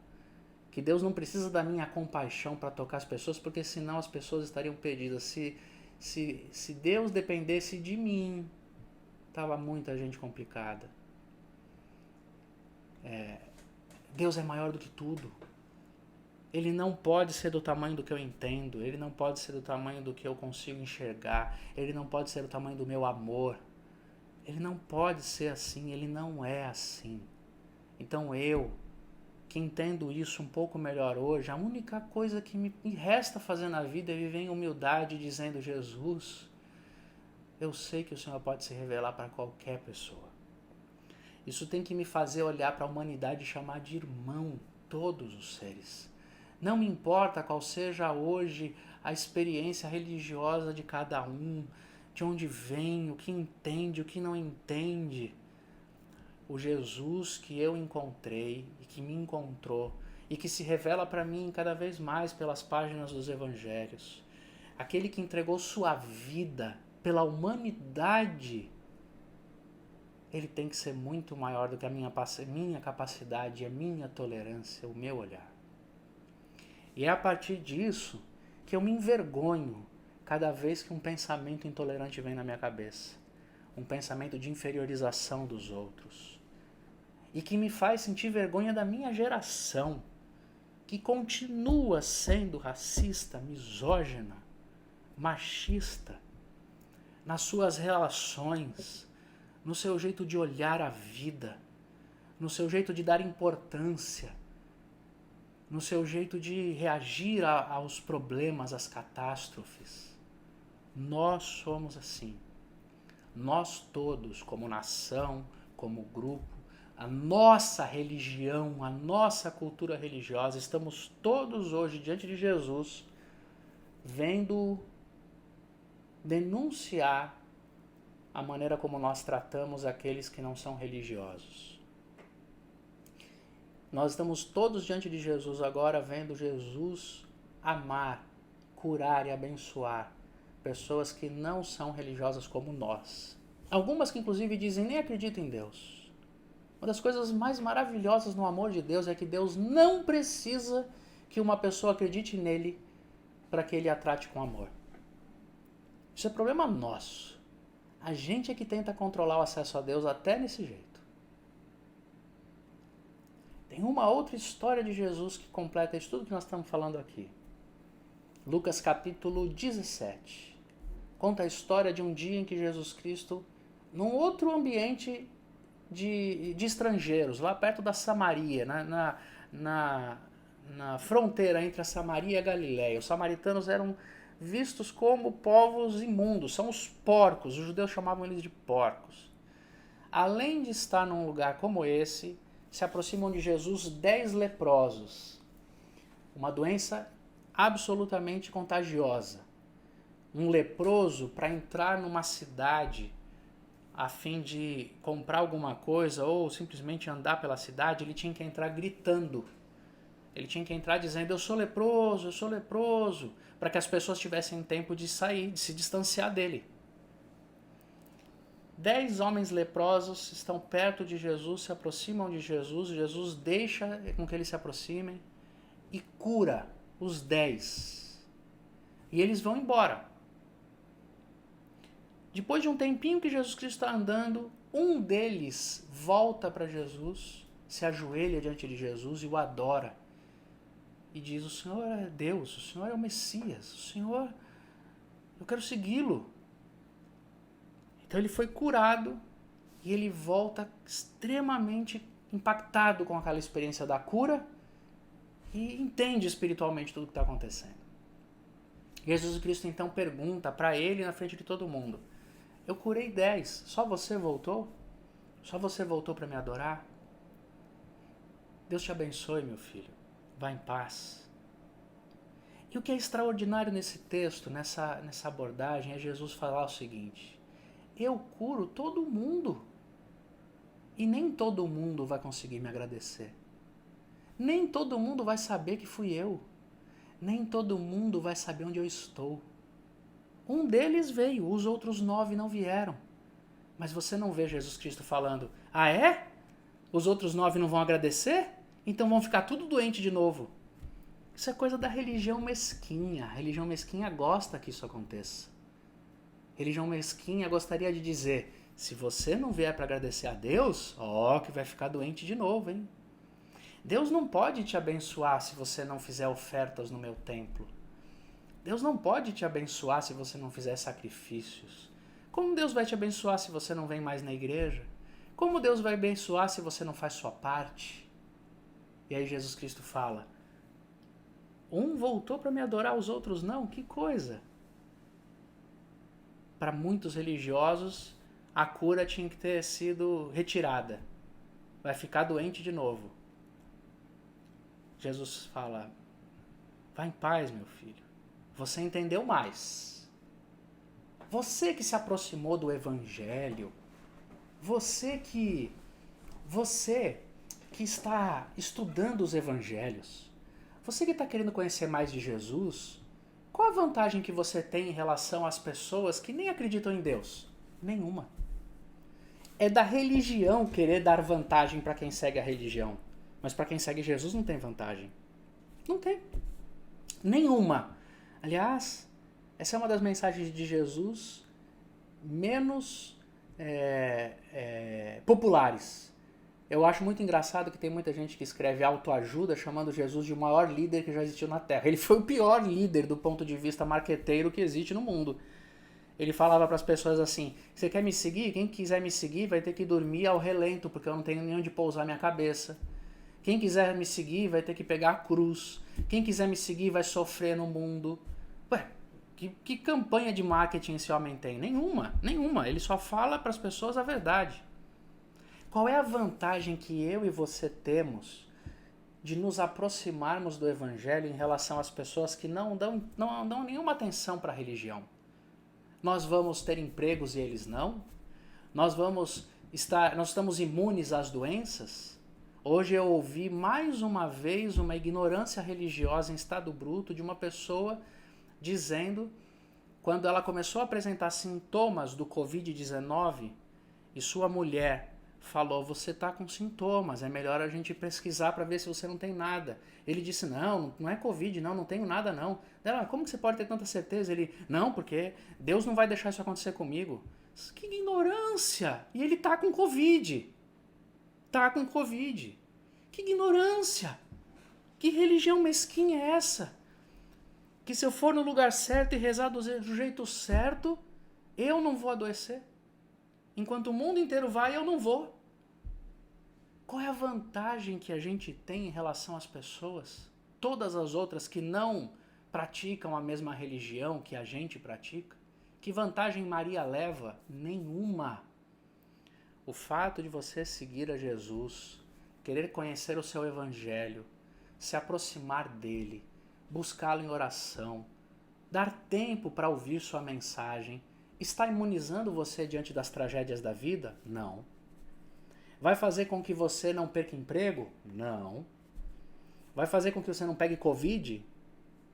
que Deus não precisa da minha compaixão para tocar as pessoas, porque senão as pessoas estariam perdidas. Se Deus dependesse de mim, estava muita gente complicada. Deus é maior do que tudo. Ele não pode ser do tamanho do que eu entendo, ele não pode ser do tamanho do que eu consigo enxergar, ele não pode ser do tamanho do meu amor. Ele não pode ser assim, ele não é assim. Então eu, que entendo isso um pouco melhor hoje, a única coisa que me resta fazer na vida é viver em humildade, dizendo: Jesus, eu sei que o Senhor pode se revelar para qualquer pessoa. Isso tem que me fazer olhar para a humanidade e chamar de irmão todos os seres. Não me importa qual seja hoje a experiência religiosa de cada um, de onde vem, o que entende, o que não entende. O Jesus que eu encontrei e que me encontrou e que se revela para mim cada vez mais pelas páginas dos evangelhos. Aquele que entregou sua vida pela humanidade, ele tem que ser muito maior do que a minha capacidade, a minha tolerância, o meu olhar. E é a partir disso que eu me envergonho cada vez que um pensamento intolerante vem na minha cabeça. Um pensamento de inferiorização dos outros. E que me faz sentir vergonha da minha geração, que continua sendo racista, misógina, machista, nas suas relações, no seu jeito de olhar a vida, no seu jeito de dar importância. no seu jeito de reagir aos problemas, às catástrofes. Nós somos assim. Nós todos, como nação, como grupo, a nossa religião, a nossa cultura religiosa, estamos todos hoje diante de Jesus, vendo denunciar a maneira como nós tratamos aqueles que não são religiosos. Nós estamos todos diante de Jesus agora, vendo Jesus amar, curar e abençoar pessoas que não são religiosas como nós. Algumas que inclusive dizem nem acreditam em Deus. Uma das coisas mais maravilhosas no amor de Deus é que Deus não precisa que uma pessoa acredite nele para que ele a trate com amor. Isso é problema nosso. A gente é que tenta controlar o acesso a Deus até nesse jeito. Tem uma outra história de Jesus que completa isso tudo que nós estamos falando aqui. Lucas capítulo 17. Conta a história de um dia em que Jesus Cristo, num outro ambiente de estrangeiros, lá perto da Samaria, na fronteira entre a Samaria e a Galileia. Os samaritanos eram vistos como povos imundos, são os porcos, os judeus chamavam eles de porcos. Além de estar num lugar como esse, se aproximam de Jesus 10 leprosos, uma doença absolutamente contagiosa. Um leproso, para entrar numa cidade a fim de comprar alguma coisa ou simplesmente andar pela cidade, ele tinha que entrar gritando. Ele tinha que entrar dizendo, eu sou leproso, para que as pessoas tivessem tempo de sair, de se distanciar dele. 10 homens leprosos estão perto de Jesus, se aproximam de Jesus, Jesus deixa com que eles se aproximem e cura os 10. E eles vão embora. Depois de um tempinho que Jesus Cristo está andando, um deles volta para Jesus, se ajoelha diante de Jesus e o adora. E diz, o Senhor é Deus, o Senhor é o Messias, o Senhor, eu quero segui-lo. Então ele foi curado e ele volta extremamente impactado com aquela experiência da cura e entende espiritualmente tudo o que está acontecendo. Jesus Cristo então pergunta para ele na frente de todo mundo, eu curei 10, só você voltou? Só você voltou para me adorar? Deus te abençoe, meu filho. Vá em paz. E o que é extraordinário nesse texto, nessa abordagem, é Jesus falar o seguinte, eu curo todo mundo. E nem todo mundo vai conseguir me agradecer. Nem todo mundo vai saber que fui eu. Nem todo mundo vai saber onde eu estou. Um deles veio, os outros 9 não vieram. Mas você não vê Jesus Cristo falando, ah é? Os outros 9 não vão agradecer? Então vão ficar tudo doente de novo. Isso é coisa da religião mesquinha. A religião mesquinha gosta que isso aconteça. A religião mesquinha gostaria de dizer, se você não vier para agradecer a Deus, que vai ficar doente de novo, hein? Deus não pode te abençoar se você não fizer ofertas no meu templo. Deus não pode te abençoar se você não fizer sacrifícios. Como Deus vai te abençoar se você não vem mais na igreja? Como Deus vai abençoar se você não faz sua parte? E aí Jesus Cristo fala, um voltou para me adorar, os outros não? Que coisa! Para muitos religiosos, a cura tinha que ter sido retirada. Vai ficar doente de novo. Jesus fala, vá em paz, meu filho. Você entendeu mais. Você que se aproximou do Evangelho, você que está estudando os Evangelhos, você que está querendo conhecer mais de Jesus, qual a vantagem que você tem em relação às pessoas que nem acreditam em Deus? Nenhuma. É da religião querer dar vantagem para quem segue a religião, mas para quem segue Jesus não tem vantagem. Não tem. Nenhuma. Aliás, essa é uma das mensagens de Jesus menos populares. Eu acho muito engraçado que tem muita gente que escreve autoajuda chamando Jesus de o maior líder que já existiu na Terra. Ele foi o pior líder do ponto de vista marqueteiro que existe no mundo. Ele falava para as pessoas assim, você quer me seguir? Quem quiser me seguir vai ter que dormir ao relento, porque eu não tenho nem onde pousar minha cabeça. Quem quiser me seguir vai ter que pegar a cruz. Quem quiser me seguir vai sofrer no mundo. Ué, que campanha de marketing esse homem tem? Nenhuma, nenhuma. Ele só fala para as pessoas a verdade. Qual é a vantagem que eu e você temos de nos aproximarmos do Evangelho em relação às pessoas que não dão nenhuma atenção para a religião? Nós vamos ter empregos e eles não? Nós estamos imunes às doenças? Hoje eu ouvi mais uma vez uma ignorância religiosa em estado bruto de uma pessoa dizendo, quando ela começou a apresentar sintomas do Covid-19 e sua mulher falou, você está com sintomas, é melhor a gente pesquisar para ver se você não tem nada. Ele disse, não é Covid, não tenho nada não. Ela, como que você pode ter tanta certeza? Ele, não, porque Deus não vai deixar isso acontecer comigo. Que ignorância! E ele está com Covid. Está com Covid. Que ignorância! Que religião mesquinha é essa? Que se eu for no lugar certo e rezar do jeito certo, eu não vou adoecer. Enquanto o mundo inteiro vai, eu não vou. Qual é a vantagem que a gente tem em relação às pessoas? Todas as outras que não praticam a mesma religião que a gente pratica? Que vantagem Maria leva? Nenhuma. O fato de você seguir a Jesus, querer conhecer o seu evangelho, se aproximar dele, buscá-lo em oração, dar tempo para ouvir sua mensagem, está imunizando você diante das tragédias da vida? Não. Vai fazer com que você não perca emprego? Não. Vai fazer com que você não pegue Covid?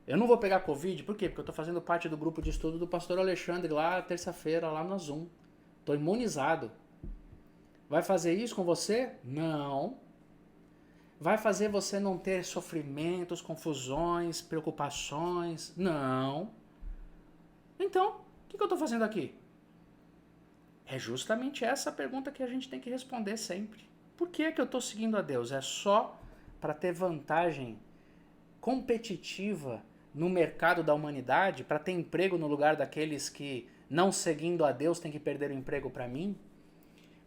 Eu não vou pegar Covid, por quê? Porque eu estou fazendo parte do grupo de estudo do pastor Alexandre lá terça-feira, lá no Zoom. Estou imunizado. Vai fazer isso com você? Não. Vai fazer você não ter sofrimentos, confusões, preocupações? Não. Então, o que eu estou fazendo aqui? É justamente essa a pergunta que a gente tem que responder sempre. Por que eu estou seguindo a Deus? É só para ter vantagem competitiva no mercado da humanidade? Para ter emprego no lugar daqueles que, não seguindo a Deus, tem que perder o emprego para mim?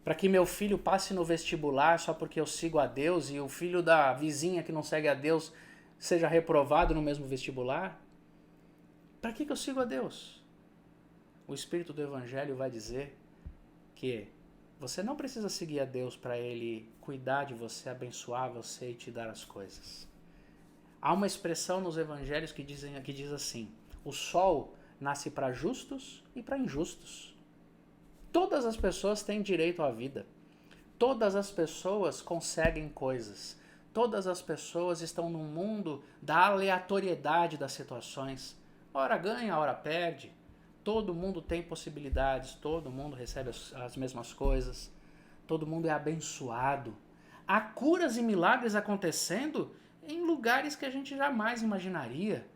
Para que meu filho passe no vestibular só porque eu sigo a Deus e o filho da vizinha que não segue a Deus seja reprovado no mesmo vestibular? Para que eu sigo a Deus? O Espírito do Evangelho vai dizer que você não precisa seguir a Deus para Ele cuidar de você, abençoar você e te dar as coisas. Há uma expressão nos Evangelhos que diz assim, o sol nasce para justos e para injustos. Todas as pessoas têm direito à vida. Todas as pessoas conseguem coisas. Todas as pessoas estão no mundo da aleatoriedade das situações. Ora ganha, ora perde. Todo mundo tem possibilidades, todo mundo recebe as mesmas coisas, todo mundo é abençoado. Há curas e milagres acontecendo em lugares que a gente jamais imaginaria.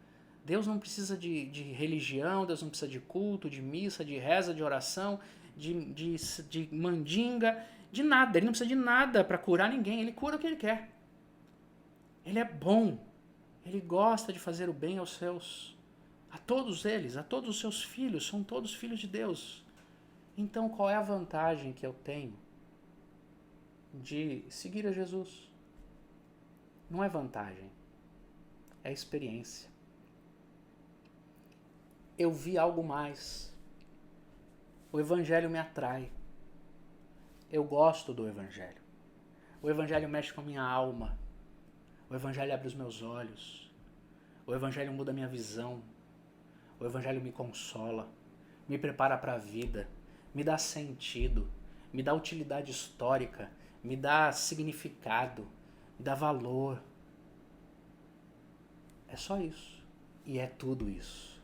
Deus não precisa de religião, Deus não precisa de culto, de missa, de reza, de oração, de mandinga, de nada. Ele não precisa de nada para curar ninguém, ele cura o que ele quer. Ele é bom, ele gosta de fazer o bem aos seus. A todos eles, a todos os seus filhos, são todos filhos de Deus. Então qual é a vantagem que eu tenho de seguir a Jesus? Não é vantagem, é experiência. Eu vi algo mais. O Evangelho me atrai. Eu gosto do Evangelho. O Evangelho mexe com a minha alma. O Evangelho abre os meus olhos. O Evangelho muda a minha visão. O Evangelho me consola, me prepara para a vida, me dá sentido, me dá utilidade histórica, me dá significado, me dá valor. É só isso. E é tudo isso.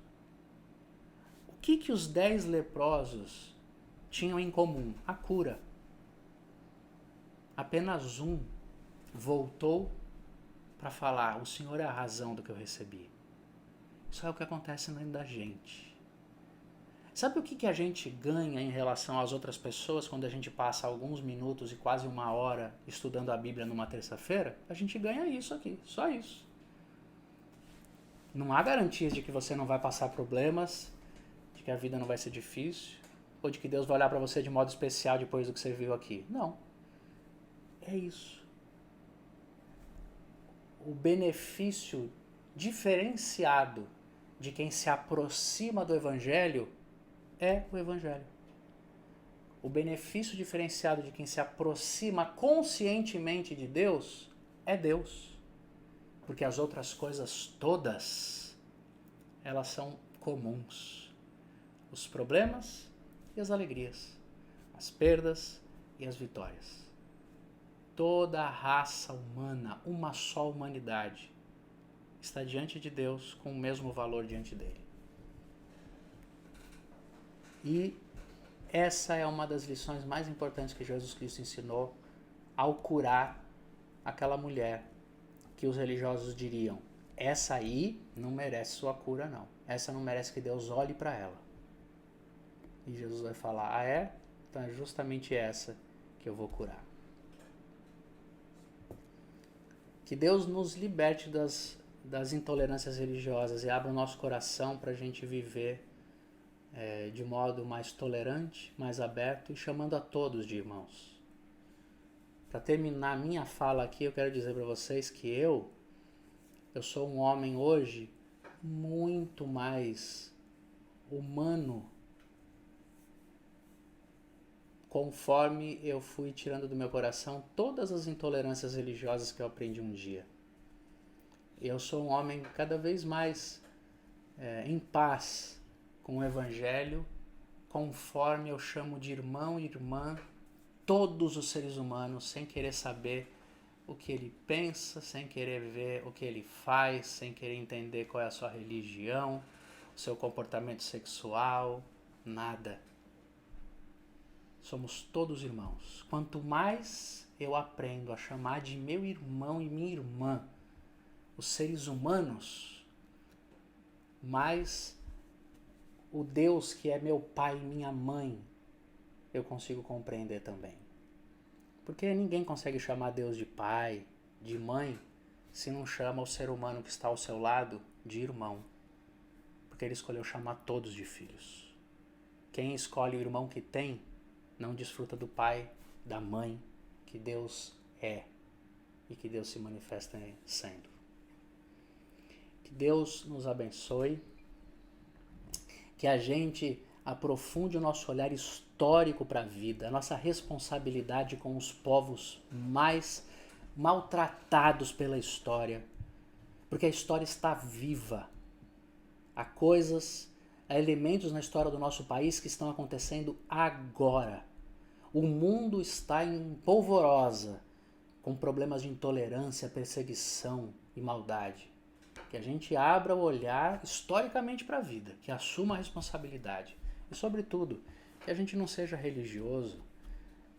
O que os 10 leprosos tinham em comum? A cura. Apenas um voltou para falar, o Senhor é a razão do que eu recebi. Isso é o que acontece dentro da gente. Sabe o que a gente ganha em relação às outras pessoas quando a gente passa alguns minutos e quase uma hora estudando a Bíblia numa terça-feira? A gente ganha isso aqui, só isso. Não há garantias de que você não vai passar problemas, de que a vida não vai ser difícil, ou de que Deus vai olhar para você de modo especial depois do que você viu aqui. Não. É isso. o benefício diferenciado de quem se aproxima do Evangelho é o Evangelho. O benefício diferenciado de quem se aproxima conscientemente de Deus é Deus. Porque as outras coisas todas, elas são comuns. Os problemas e as alegrias, as perdas e as vitórias. Toda a raça humana, uma só humanidade, está diante de Deus com o mesmo valor diante dele. E essa é uma das lições mais importantes que Jesus Cristo ensinou ao curar aquela mulher que os religiosos diriam: essa aí não merece sua cura não, essa não merece que Deus olhe para ela. E Jesus vai falar: ah é? Então é justamente essa que eu vou curar. Que Deus nos liberte das intolerâncias religiosas e abra o nosso coração para a gente viver de modo mais tolerante, mais aberto e chamando a todos de irmãos. Para terminar minha fala aqui, eu quero dizer para vocês que eu sou um homem hoje muito mais humano conforme eu fui tirando do meu coração todas as intolerâncias religiosas que eu aprendi um dia. Eu sou um homem cada vez mais em paz com o Evangelho, conforme eu chamo de irmão e irmã todos os seres humanos, sem querer saber o que ele pensa, sem querer ver o que ele faz, sem querer entender qual é a sua religião, o seu comportamento sexual, nada. Somos todos irmãos. Quanto mais eu aprendo a chamar de meu irmão e minha irmã os seres humanos, mais o Deus que é meu pai e minha mãe eu consigo compreender também. Porque ninguém consegue chamar Deus de pai, de mãe, se não chama o ser humano que está ao seu lado de irmão. Porque ele escolheu chamar todos de filhos. Quem escolhe o irmão que tem, não desfruta do pai, da mãe, que Deus é e que Deus se manifesta sendo. Que Deus nos abençoe, que a gente aprofunde o nosso olhar histórico para a vida, a nossa responsabilidade com os povos mais maltratados pela história, porque a história está viva. Há coisas, há elementos na história do nosso país que estão acontecendo agora. O mundo está em polvorosa, com problemas de intolerância, perseguição e maldade. Que a gente abra o olhar historicamente para a vida, que assuma a responsabilidade. E, sobretudo, que a gente não seja religioso,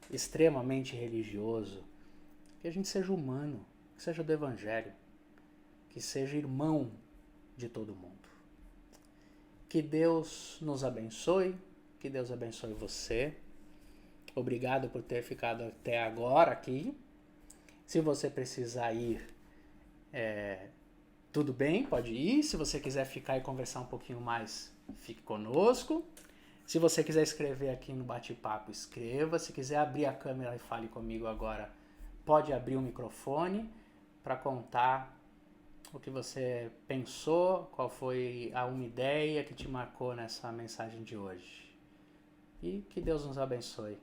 extremamente religioso, que a gente seja humano, que seja do Evangelho, que seja irmão de todo mundo. Que Deus nos abençoe, que Deus abençoe você. Obrigado por ter ficado até agora aqui. Se você precisar ir, tudo bem, pode ir. Se você quiser ficar e conversar um pouquinho mais, fique conosco. Se você quiser escrever aqui no bate-papo, escreva. Se quiser abrir a câmera e fale comigo agora, pode abrir o microfone para contar o que você pensou, qual foi uma ideia que te marcou nessa mensagem de hoje. E que Deus nos abençoe.